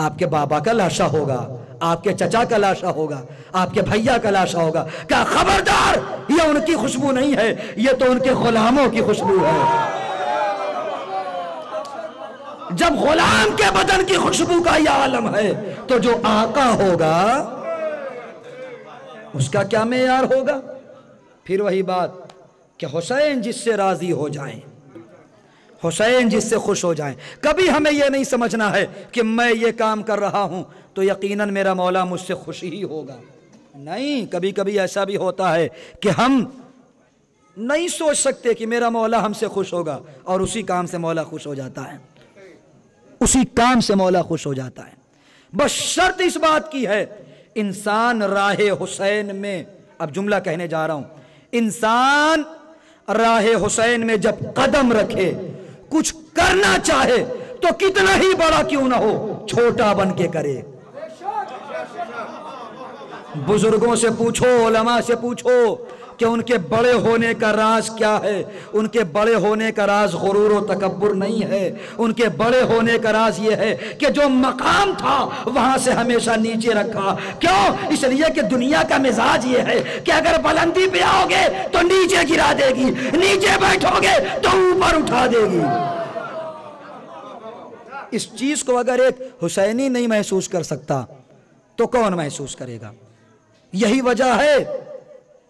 آپ کے بابا کا لاشا ہوگا، آپ کے چچا کا لاشا ہوگا، آپ کے بھیا کا لاشا ہوگا۔ کہا خبردار، یہ ان کی خوشبو نہیں ہے، یہ تو ان کے غلاموں کی خوشبو ہے۔ جب غلام کے بدن کی خوشبو کا یہ عالم ہے تو جو آقا ہوگا اس کا کیا معیار ہوگا؟ پھر وہی بات کہ حسین جس سے راضی ہو جائیں، حسین جس سے خوش ہو جائیں. کبھی ہمیں یہ نہیں سمجھنا ہے کہ میں یہ کام کر رہا ہوں تو یقیناً میرا مولا مجھ سے خوش ہی ہوگا. نہیں، کبھی کبھی ایسا بھی ہوتا ہے کہ ہم نہیں سوچ سکتے کہ میرا مولا ہم سے خوش ہوگا، اور اسی کام سے مولا خوش ہو جاتا ہے، اسی کام سے مولا خوش ہو جاتا ہے. بس شرط اس بات کی ہے، انسان راہ حسین میں، اب جملہ کہنے جا رہا ہوں، انسان راہ حسین میں جب قدم رکھے، کچھ کرنا چاہے تو کتنا ہی بڑا کیوں نہ ہو چھوٹا بن کے کرے. بزرگوں سے پوچھو، علماء سے پوچھو کہ ان کے بڑے ہونے کا راز کیا ہے. ان کے بڑے ہونے کا راز غرور و تکبر نہیں ہے. ان کے بڑے ہونے کا راز یہ ہے کہ جو مقام تھا وہاں سے ہمیشہ نیچے رکھا. کیوں؟ اس لیے کہ دنیا کا مزاج یہ ہے کہ اگر بلندی پہ آؤ گے تو نیچے گرا دے گی، نیچے بیٹھو گے تو اوپر اٹھا دے گی. اس چیز کو اگر ایک حسینی نہیں محسوس کر سکتا تو کون محسوس کرے گا؟ یہی وجہ ہے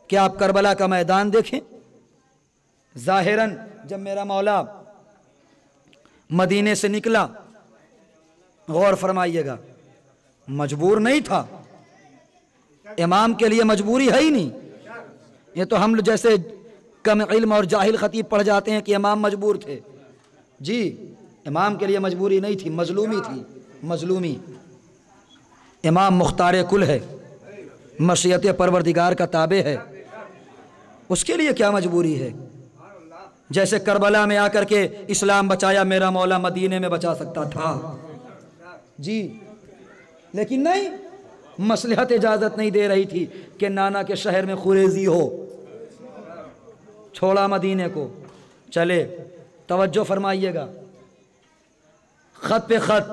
کہ آپ کربلا کا میدان دیکھیں. ظاہراً جب میرا مولا مدینے سے نکلا، غور فرمائیے گا، مجبور نہیں تھا. امام کے لیے مجبوری ہے ہی نہیں. یہ تو ہم جیسے کم علم اور جاہل خطیب پڑھ جاتے ہیں کہ امام مجبور تھے. جی، امام کے لیے مجبوری نہیں تھی، مظلومی تھی. مظلومی. امام مختار کل ہے، مشیت پروردگار کا تابع ہے، اس کے لیے کیا مجبوری ہے؟ جیسے کربلا میں آ کر کے اسلام بچایا، میرا مولا مدینے میں بچا سکتا تھا. جی، لیکن نہیں، مصلحت اجازت نہیں دے رہی تھی کہ نانا کے شہر میں خوریزی ہو. چھوڑا مدینے کو، چلے. توجہ فرمائیے گا، خط پہ خط،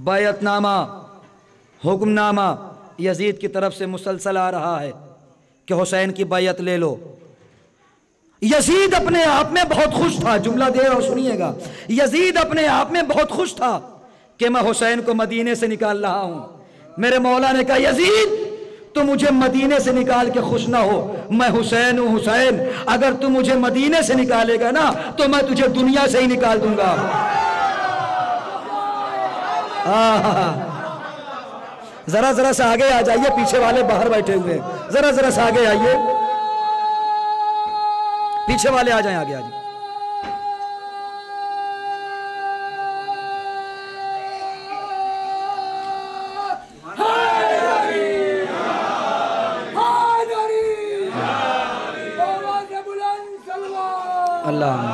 بیعت نامہ، حکم نامہ یزید کی طرف سے مسلسل آ رہا ہے کہ حسین کی بیعت لے لو. یزید اپنے آپ میں بہت خوش تھا. جملہ دے رہا ہوں، سنیے گا. یزید اپنے آپ میں بہت خوش تھا کہ میں حسین کو مدینے سے نکال رہا ہوں. میرے مولا نے کہا، یزید تو مجھے مدینے سے نکال کے خوش نہ ہو، میں حسین ہوں. حسین، اگر تو مجھے مدینے سے نکالے گا نا تو میں تجھے دنیا سے ہی نکال دوں گا. ذرا ذرا سے آگے آ جائیے، پیچھے والے باہر بیٹھے ہوئے، ذرا ذرا سے آگے آئیے، پیچھے والے آ جائیں، آگے آ جائیں. اللہ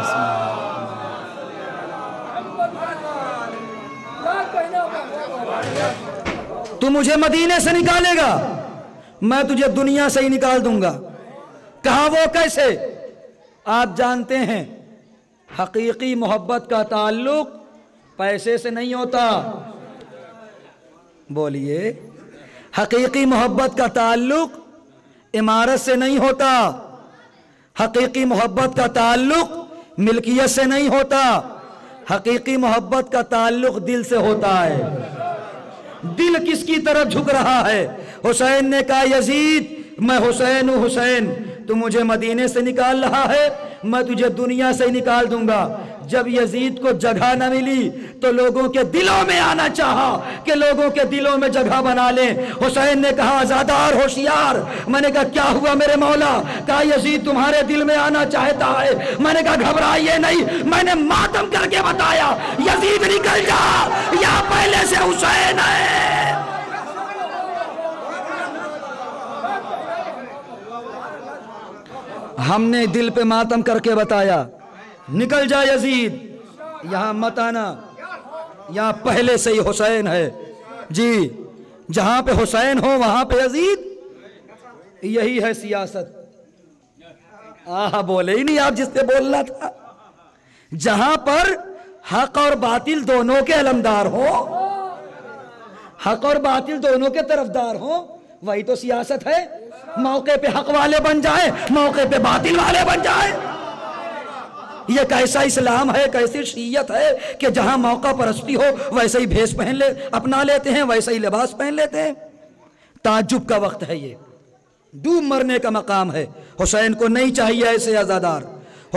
تو مجھے مدینے سے نکالے گا، میں تجھے دنیا سے ہی نکال دوں گا. کہا وہ کیسے؟ آپ جانتے ہیں حقیقی محبت کا تعلق پیسے سے نہیں ہوتا. بولیے، حقیقی محبت کا تعلق عمارت سے نہیں ہوتا. حقیقی محبت کا تعلق ملکیت سے نہیں ہوتا. حقیقی محبت کا تعلق دل سے ہوتا ہے. دل کس کی طرف جھک رہا ہے؟ حسین نے کہا، یزید میں حسین ہوں. حسین تو مجھے مدینے سے نکال رہا ہے، میں تجھے دنیا سے ہی نکال دوں گا. جب یزید کو جگہ نہ ملی تو لوگوں کے دلوں میں آنا چاہا کہ لوگوں کے دلوں میں جگہ بنا لیں. حسین نے کہا، آزادار ہوشیار. میں نے کہا، کیا ہوا میرے مولا؟ کہا، یزید تمہارے دل میں آنا چاہتا ہے. میں نے کہا، گھبرائیے نہیں، میں نے ماتم کر کے بتایا، یزید نکل جا، یا پہلے سے حسین ہے. ہم نے دل پہ ماتم کر کے بتایا، نکل جا یزید، یہاں مت آنا، یہاں پہلے سے ہی حسین ہے. جی، جہاں پہ حسین ہو وہاں پہ یزید. یہی ہے سیاست. بولے ہی نہیں آپ جس پہ بولنا تھا. جہاں پر حق اور باطل دونوں کے علمدار ہو، حق اور باطل دونوں کے طرفدار ہو، وہی تو سیاست ہے. موقع پہ حق والے بن جائیں، موقع پہ باطل والے بن جائیں. یہ کیسا اسلام ہے، کیسی شریعت ہے کہ جہاں موقع پرستی ہو ویسے ہی بھیس اپنا لیتے ہیں، ویسے ہی لباس پہن لیتے ہیں. تعجب کا وقت ہے یہ، ڈوب مرنے کا مقام ہے. حسین کو نہیں چاہیے ایسے عزادار،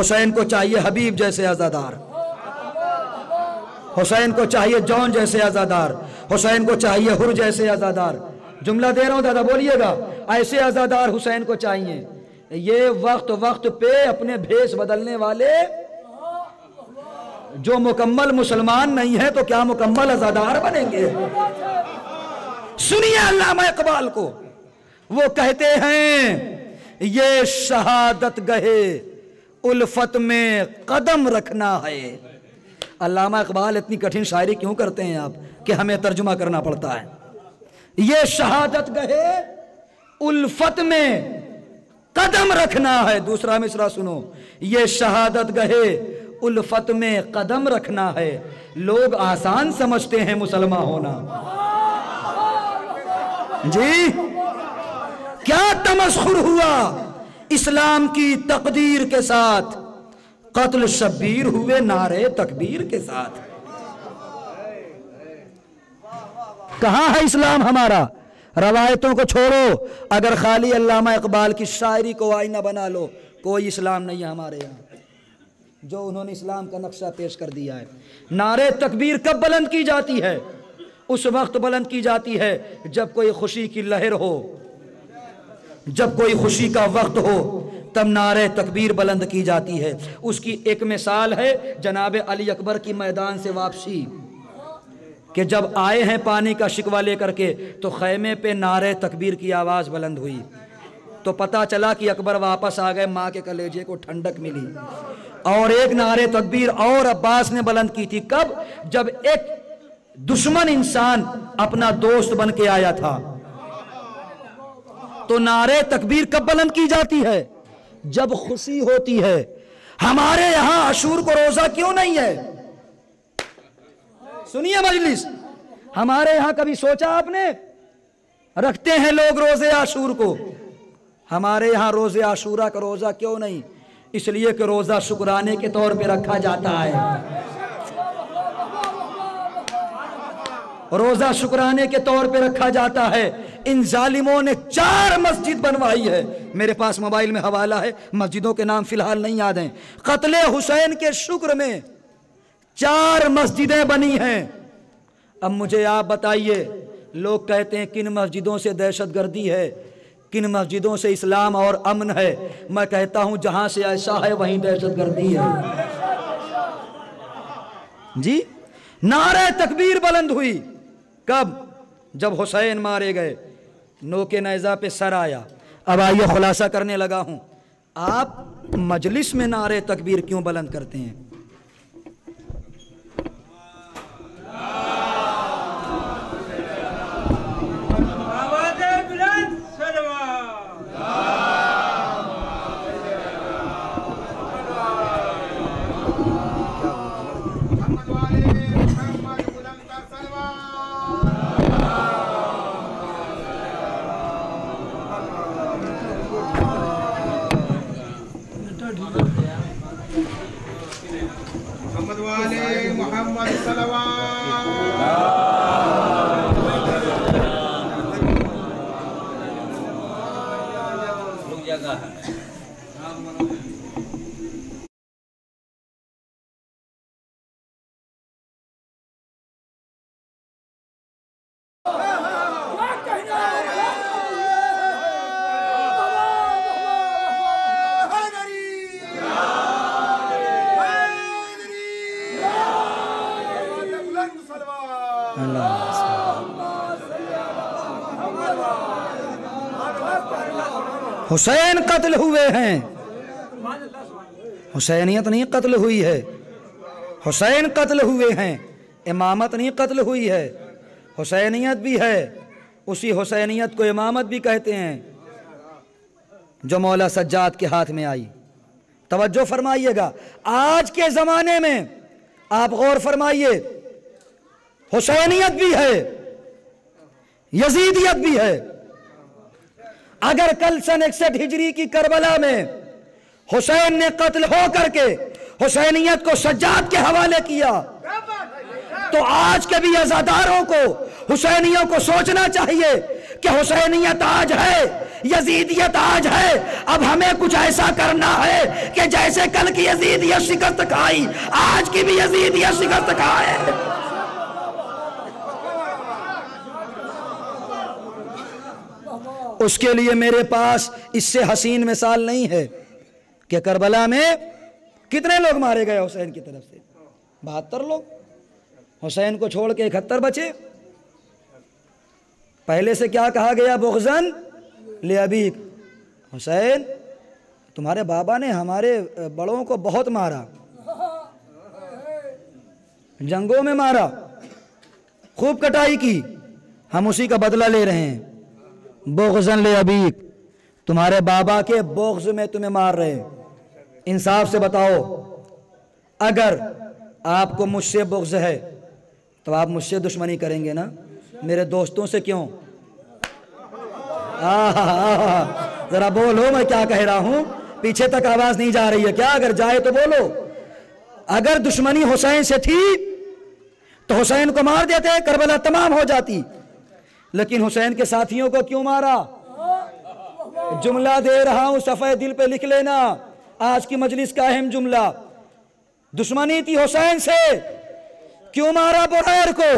حسین کو چاہیے حبیب جیسے عزادار. حسین کو چاہیے جون جیسے آزادار، حسین کو چاہیے حر جیسے آزادار. جملہ دے رہا ہوں دادا بولیے گا، ایسے آزادار حسین کو چاہیے. یہ وقت پہ اپنے بھیس بدلنے والے جو مکمل مسلمان نہیں ہے تو کیا مکمل آزادار بنیں گے؟ سنیے علامہ اقبال کو، وہ کہتے ہیں یہ شہادت گہے الفت میں قدم رکھنا ہے. علامہ اقبال اتنی کٹھن شاعری کیوں کرتے ہیں آپ کہ ہمیں ترجمہ کرنا پڑتا ہے. یہ شہادت گہے الفت میں قدم رکھنا ہے. دوسرا مصرع سنو، یہ شہادت گہے الفت میں قدم رکھنا ہے. لوگ آسان سمجھتے ہیں مسلمان ہونا. جی کیا تمسخر ہوا اسلام کی تقدیر کے ساتھ، قتل شبیر ہوئے نعرے تکبیر کے ساتھ. کہاں ہے اسلام ہمارا؟ روایتوں کو چھوڑو، اگر خالی علامہ اقبال کی شاعری کو آئینہ بنا لو، کوئی اسلام نہیں ہے ہمارے یہاں جو انہوں نے اسلام کا نقشہ پیش کر دیا ہے. نعرے تکبیر کب بلند کی جاتی ہے؟ اس وقت بلند کی جاتی ہے جب کوئی خوشی کی لہر ہو، جب کوئی خوشی کا وقت ہو، تب نعرے تکبیر بلند کی جاتی ہے. اس کی ایک مثال ہے جناب علی اکبر کی میدان سے واپسی، کہ جب آئے ہیں پانی کا شکوہ لے کر کے تو خیمے پہ نعرے تکبیر کی آواز بلند ہوئی، تو پتا چلا کہ اکبر واپس آ گئے، ماں کے کلیجے کو ٹھنڈک ملی. اور ایک نعرے تکبیر اور عباس نے بلند کی تھی، کب؟ جب ایک دشمن انسان اپنا دوست بن کے آیا تھا. تو نعرے تکبیر کب بلند کی جاتی ہے؟ جب خوشی ہوتی ہے. ہمارے یہاں عاشور کو روزہ کیوں نہیں ہے؟ سنیے مجلس، ہمارے یہاں کبھی سوچا آپ نے؟ رکھتے ہیں لوگ روزے عاشور کو، ہمارے یہاں روزے عاشورہ کا روزہ کیوں نہیں؟ اس لیے کہ روزہ شکرانے کے طور پہ رکھا جاتا ہے. روزہ شکرانے کے طور پہ رکھا جاتا ہے. ان ظالموں نے 4 مسجد بنوائی ہے، میرے پاس موبائل میں حوالہ ہے، مسجدوں کے نام فی الحال نہیں یاد ہیں. قتل حسین کے شکر میں 4 مسجدیں بنی ہیں. اب مجھے آپ بتائیے، لوگ کہتے ہیں کن مسجدوں سے دہشت گردی ہے، کن مسجدوں سے اسلام اور امن ہے. میں کہتا ہوں جہاں سے ایسا ہے وہیں دہشت گردی ہے. جی نعرہ تکبیر بلند ہوئی کب؟ جب حسین مارے گئے، نوکے نیزہ پہ سر آیا. اب آئیے خلاصہ کرنے لگا ہوں، آپ مجلس میں نعرہ تکبیر کیوں بلند کرتے ہیں؟ حسین قتل ہوئے ہیں، حسینیت نہیں قتل ہوئی ہے. حسین قتل ہوئے ہیں، امامت نہیں قتل ہوئی ہے. حسینیت بھی ہے، اسی حسینیت کو امامت بھی کہتے ہیں جو مولا سجاد کے ہاتھ میں آئی. توجہ فرمائیے گا، آج کے زمانے میں آپ غور فرمائیے، حسینیت بھی ہے، یزیدیت بھی ہے. اگر کل سن 61 ہجری کی کربلا میں حسین نے قتل ہو کر کے حسینیت کو سجاد کے حوالے کیا تو آج کے بھی عزاداروں کو، حسینیوں کو سوچنا چاہیے کہ حسینیت آج ہے یزیدیت آج ہے، اب ہمیں کچھ ایسا کرنا ہے کہ جیسے کل کی یزیدیت شکست کھائی، آج کی بھی یزیدیت شکست کھائے۔ اس کے لیے میرے پاس اس سے حسین مثال نہیں ہے کہ کربلا میں کتنے لوگ مارے گئے حسین کی طرف سے؟ 72 لوگ، حسین کو چھوڑ کے 71 بچے۔ پہلے سے کیا کہا گیا؟ بغضاً لأبیک، حسین تمہارے بابا نے ہمارے بڑوں کو بہت مارا، جنگوں میں مارا، خوب کٹائی کی، ہم اسی کا بدلہ لے رہے ہیں۔ بغضاً لأبیک، تمہارے بابا کے بغض میں تمہیں مار رہے ہیں۔ انصاف سے بتاؤ، اگر آپ کو مجھ سے بغض ہے تو آپ مجھ سے دشمنی کریں گے نا، میرے دوستوں سے کیوں؟ ذرا بولو میں کیا کہہ رہا ہوں، پیچھے تک آواز نہیں جا رہی ہے کیا؟ اگر جائے تو بولو۔ اگر دشمنی حسین سے تھی تو حسین کو مار دیتے، کربلا تمام ہو جاتی، لیکن حسین کے ساتھیوں کو کیوں مارا؟ جملہ دے رہا ہوں، صفحہ دل پہ لکھ لینا، آج کی مجلس کا اہم جملہ۔ دشمنی تھی حسین سے، کیوں مارا بریر کو؟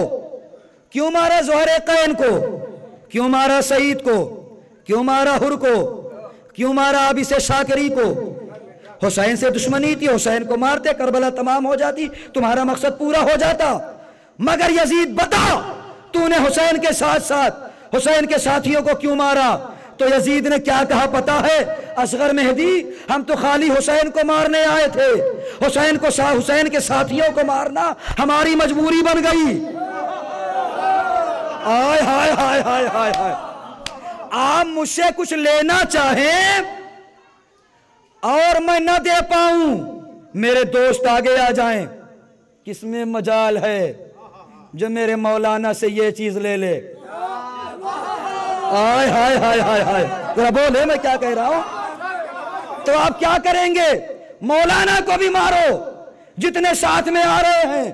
کیوں مارا زہر قین کو؟ کیوں مارا سعید کو؟ کیوں مارا حر کو؟ کیوں مارا عابس شاکری کو؟ حسین سے دشمنی تھی، حسین کو مارتے، کربلا تمام ہو جاتی، تمہارا مقصد پورا ہو جاتا۔ مگر یزید بتا، تو نے حسین کے ساتھ ساتھ حسین کے ساتھیوں کو کیوں مارا؟ تو یزید نے کیا کہا پتا ہے؟ اصغر مہدی، ہم تو خالی حسین کو مارنے آئے تھے، حسین کے ساتھیوں کو مارنا ہماری مجبوری بن گئی۔ آئے ہائے ہائے ہائے ہائے ہائے، آپ مجھ سے کچھ لینا چاہیں اور میں نہ دے پاؤں، میرے دوست آگے آ جائیں، کس میں مجال ہے جو میرے مولانا سے یہ چیز لے لے؟ آئے ہائے ہائے ہائے ہائے، ذرا بولے میں کیا کہہ رہا ہوں؟ تو آپ کیا کریں گے؟ مولانا کو بھی مارو، جتنے ساتھ میں آ رہے ہیں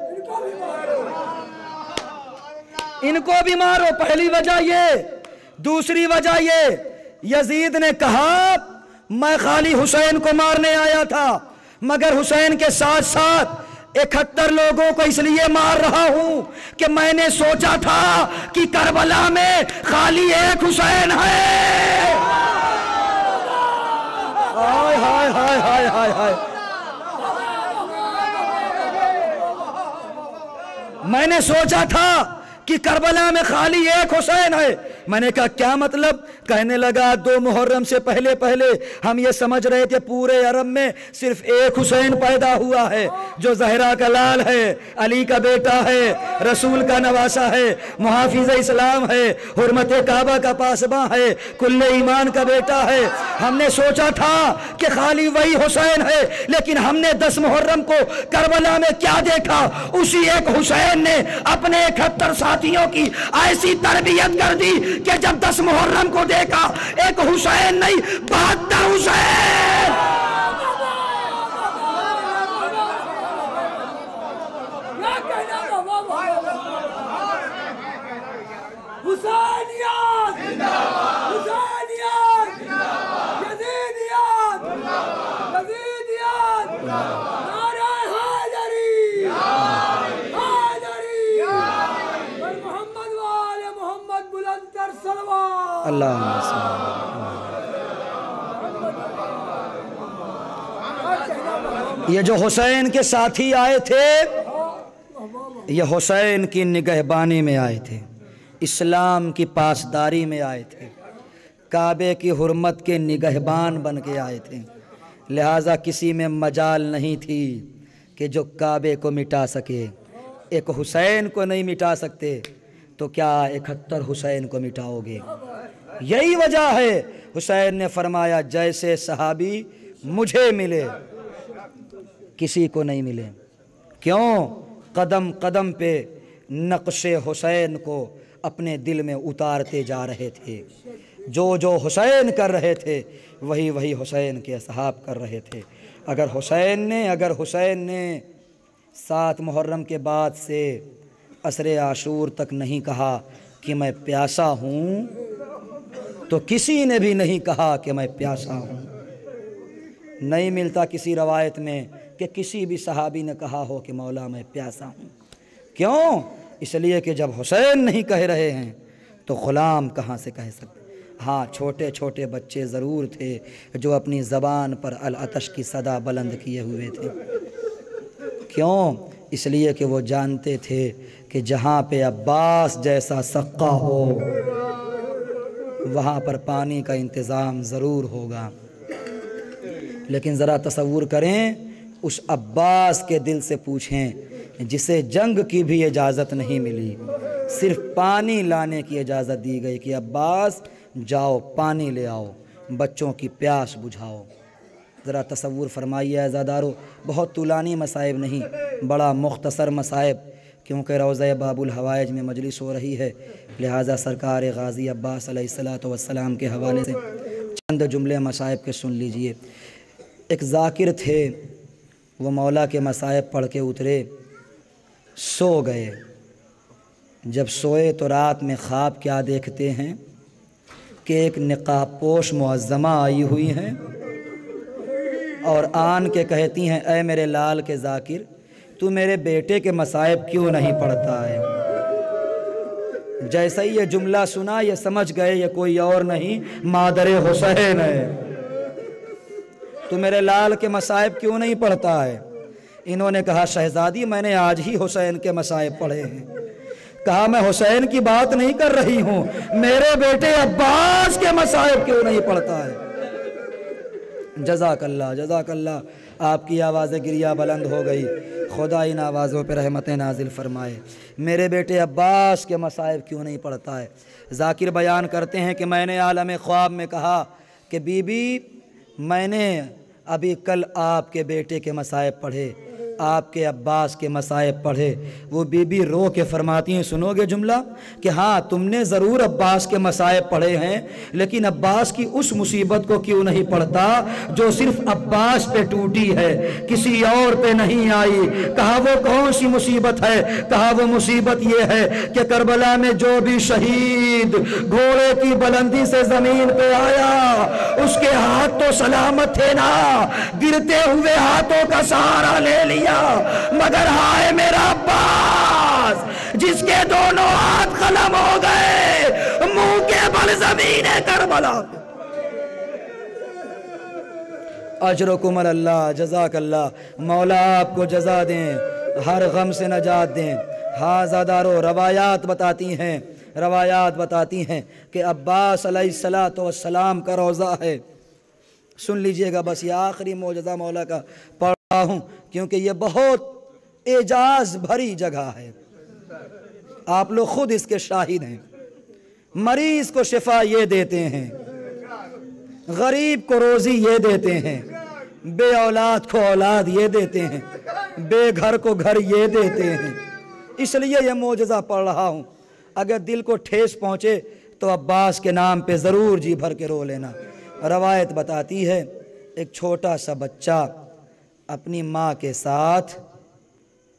ان کو بھی مارو، پہلی وجہ یہ۔ دوسری وجہ یہ، یزید نے کہا میں خالی حسین کو مارنے آیا تھا، مگر حسین کے ساتھ ساتھ 71 لوگوں کو اس لیے مار رہا ہوں کہ میں نے سوچا تھا کہ کربلا میں خالی ایک حسین ہے۔ ہائے ہائے ہائے ہائے ہائے ہائے، میں نے سوچا تھا کہ کربلا میں خالی ایک حسین ہے۔ میں نے کہا کیا مطلب؟ کہنے لگا 2 محرم سے پہلے ہم یہ سمجھ رہے تھے پورے عرب میں صرف ایک حسین پیدا ہوا ہے جو زہرا کا لال ہے، علی کا بیٹا ہے، رسول کا نواسا ہے، محافظ اسلام ہے، حرمت کعبہ کا پاسباں ہے، کل ایمان کا بیٹا ہے۔ ہم نے سوچا تھا کہ خالی وہی حسین ہے، لیکن ہم نے 10 محرم کو کربلا میں کیا دیکھا؟ اسی ایک حسین نے اپنے 71 ساتھیوں کی ایسی تربیت کر دی کہ جب 10 محرم کو دیکھا ایک حسین نہیں 72 حسین۔ حسینیت حسینیت یزیدیت یزیدیت، نعرہ حیدری حیدری، پر محمد وآل محمد بلند تر صلوات۔ اللہ یہ جو حسین کے ساتھی آئے تھے یہ حسین کی نگہبانی میں آئے تھے، اسلام کی پاسداری میں آئے تھے، کعبے کی حرمت کے نگہبان بن کے آئے تھے، لہٰذا کسی میں مجال نہیں تھی کہ جو کعبے کو مٹا سکے۔ ایک حسین کو نہیں مٹا سکتے تو کیا 71 حسین کو مٹاؤ گے؟ یہی وجہ ہے حسین نے فرمایا جیسے صحابی مجھے ملے کسی کو نہیں ملے۔ کیوں؟ قدم قدم پہ نقش حسین کو اپنے دل میں اتارتے جا رہے تھے، جو جو حسین کر رہے تھے وہی وہی حسین کے اصحاب کر رہے تھے۔ اگر حسین نے 7 محرم کے بعد سے عصر عاشور تک نہیں کہا کہ میں پیاسا ہوں تو کسی نے بھی نہیں کہا کہ میں پیاسا ہوں۔ نہیں ملتا کسی روایت میں کہ کسی بھی صحابی نے کہا ہو کہ مولا میں پیاسا ہوں۔ کیوں؟ اس لیے کہ جب حسین نہیں کہہ رہے ہیں تو غلام کہاں سے کہہ سکتے؟ ہاں، چھوٹے چھوٹے بچے ضرور تھے جو اپنی زبان پر العطش کی صدا بلند کیے ہوئے تھے۔ کیوں؟ اس لیے کہ وہ جانتے تھے کہ جہاں پہ عباس جیسا سقا ہو وہاں پر پانی کا انتظام ضرور ہوگا۔ لیکن ذرا تصور کریں، اس عباس کے دل سے پوچھیں جسے جنگ کی بھی اجازت نہیں ملی، صرف پانی لانے کی اجازت دی گئی کہ عباس جاؤ پانی لے آؤ، بچوں کی پیاس بجھاؤ۔ ذرا تصور فرمائیے عزادارو، بہت طولانی مصائب نہیں، بڑا مختصر مصائب، کیونکہ روضہ باب الحوائج میں مجلس ہو رہی ہے، لہٰذا سرکار غازی عباس علیہ السلام کے حوالے سے چند جملے مصائب کے سن لیجئے۔ ایک ذاکر تھے، وہ مولا کے مصائب پڑھ کے اترے، سو گئے۔ جب سوئے تو رات میں خواب کیا دیکھتے ہیں کہ ایک نقاب پوش معظمہ آئی ہوئی ہیں اور آن کے کہتی ہیں، اے میرے لال کے ذاکر، تو میرے بیٹے کے مصائب کیوں نہیں پڑھتا ہے؟ جیسا ہی یہ جملہ سنا یہ سمجھ گئے یہ کوئی اور نہیں مادر حسین ہے۔ تو میرے لال کے مصائب کیوں نہیں پڑھتا ہے؟ انہوں نے کہا، شہزادی میں نے آج ہی حسین کے مصائب پڑھے ہیں۔ کہا، میں حسین کی بات نہیں کر رہی ہوں، میرے بیٹے عباس کے مصائب کیوں نہیں پڑھتا ہے؟ جزاک اللہ، جزاک اللہ۔ آپ کی آواز گریہ بلند ہو گئی، خدا ان آوازوں پہ رحمتیں نازل فرمائے۔ میرے بیٹے عباس کے مصائب کیوں نہیں پڑھتا ہے؟ ذاکر بیان کرتے ہیں کہ میں نے عالم خواب میں کہا کہ بی بی میں نے ابھی کل آپ کے بیٹے کے مصائب پڑھے، آپ کے عباس کے مصائب پڑھے۔ وہ بی بی رو کے فرماتی ہیں، سنو گے جملہ، کہ ہاں تم نے ضرور عباس کے مصائب پڑھے ہیں، لیکن عباس کی اس مصیبت کو کیوں نہیں پڑھتا جو صرف عباس پہ ٹوٹی ہے، کسی اور پہ نہیں آئی۔ کہا وہ کون سی مصیبت ہے؟ کہا وہ مصیبت یہ ہے کہ کربلا میں جو بھی شہید گھوڑے کی بلندی سے زمین پہ آیا اس کے ہاتھ تو سلامت تھے نا، گرتے ہوئے ہاتھوں کا سہارا لے لیا، مگر ہائے میرا عباس جس کے دونوں ہاتھ قلم ہو گئے، منہ کے بل زمین کربلا۔ اجرکم اللہ، جزاک اللہ، مولا آپ کو جزا دیں، ہر غم سے نجات دیں۔ ہاں زادارو، روایات بتاتی ہیں کہ عباس علیہ السلام کا روضہ ہے۔ سن لیجئے گا، بس یہ آخری معجزہ مولا کا پڑھ رہا ہوں کیونکہ یہ بہت اعجاز بھری جگہ ہے، آپ لوگ خود اس کے شاہد ہیں۔ مریض کو شفا یہ دیتے ہیں، غریب کو روزی یہ دیتے ہیں، بے اولاد کو اولاد یہ دیتے ہیں، بے گھر کو گھر یہ دیتے ہیں۔ اس لیے یہ معجزہ پڑھ رہا ہوں، اگر دل کو ٹھیس پہنچے تو عباس کے نام پہ ضرور جی بھر کے رو لینا۔ روایت بتاتی ہے ایک چھوٹا سا بچہ اپنی ماں کے ساتھ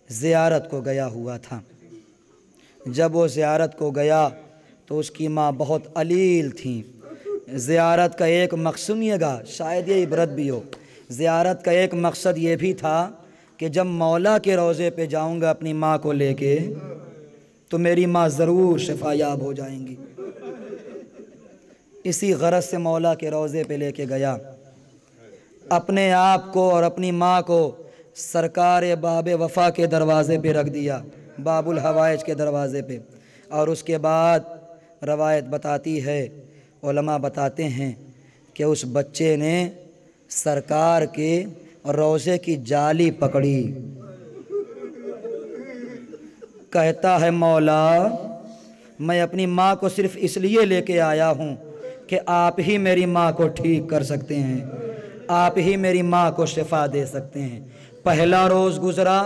زیارت کو گیا ہوا تھا۔ جب وہ زیارت کو گیا تو اس کی ماں بہت علیل تھیں۔ زیارت کا ایک مقصد، سنیے گا شاید یہ عبرت بھی ہو، زیارت کا ایک مقصد یہ بھی تھا کہ جب مولا کے روضے پہ جاؤں گا اپنی ماں کو لے کے تو میری ماں ضرور شفا یاب ہو جائیں گی۔ اسی غرض سے مولا کے روضے پہ لے کے گیا، اپنے آپ کو اور اپنی ماں کو سرکار باب وفا کے دروازے پہ رکھ دیا، باب الحوائج کے دروازے پہ۔ اور اس کے بعد روایت بتاتی ہے، علماء بتاتے ہیں کہ اس بچے نے سرکار کے روضے کی جالی پکڑی، کہتا ہے مولا میں اپنی ماں کو صرف اس لیے لے کے آیا ہوں کہ آپ ہی میری ماں کو ٹھیک کر سکتے ہیں، آپ ہی میری ماں کو شفا دے سکتے ہیں۔ پہلا روز گزرا،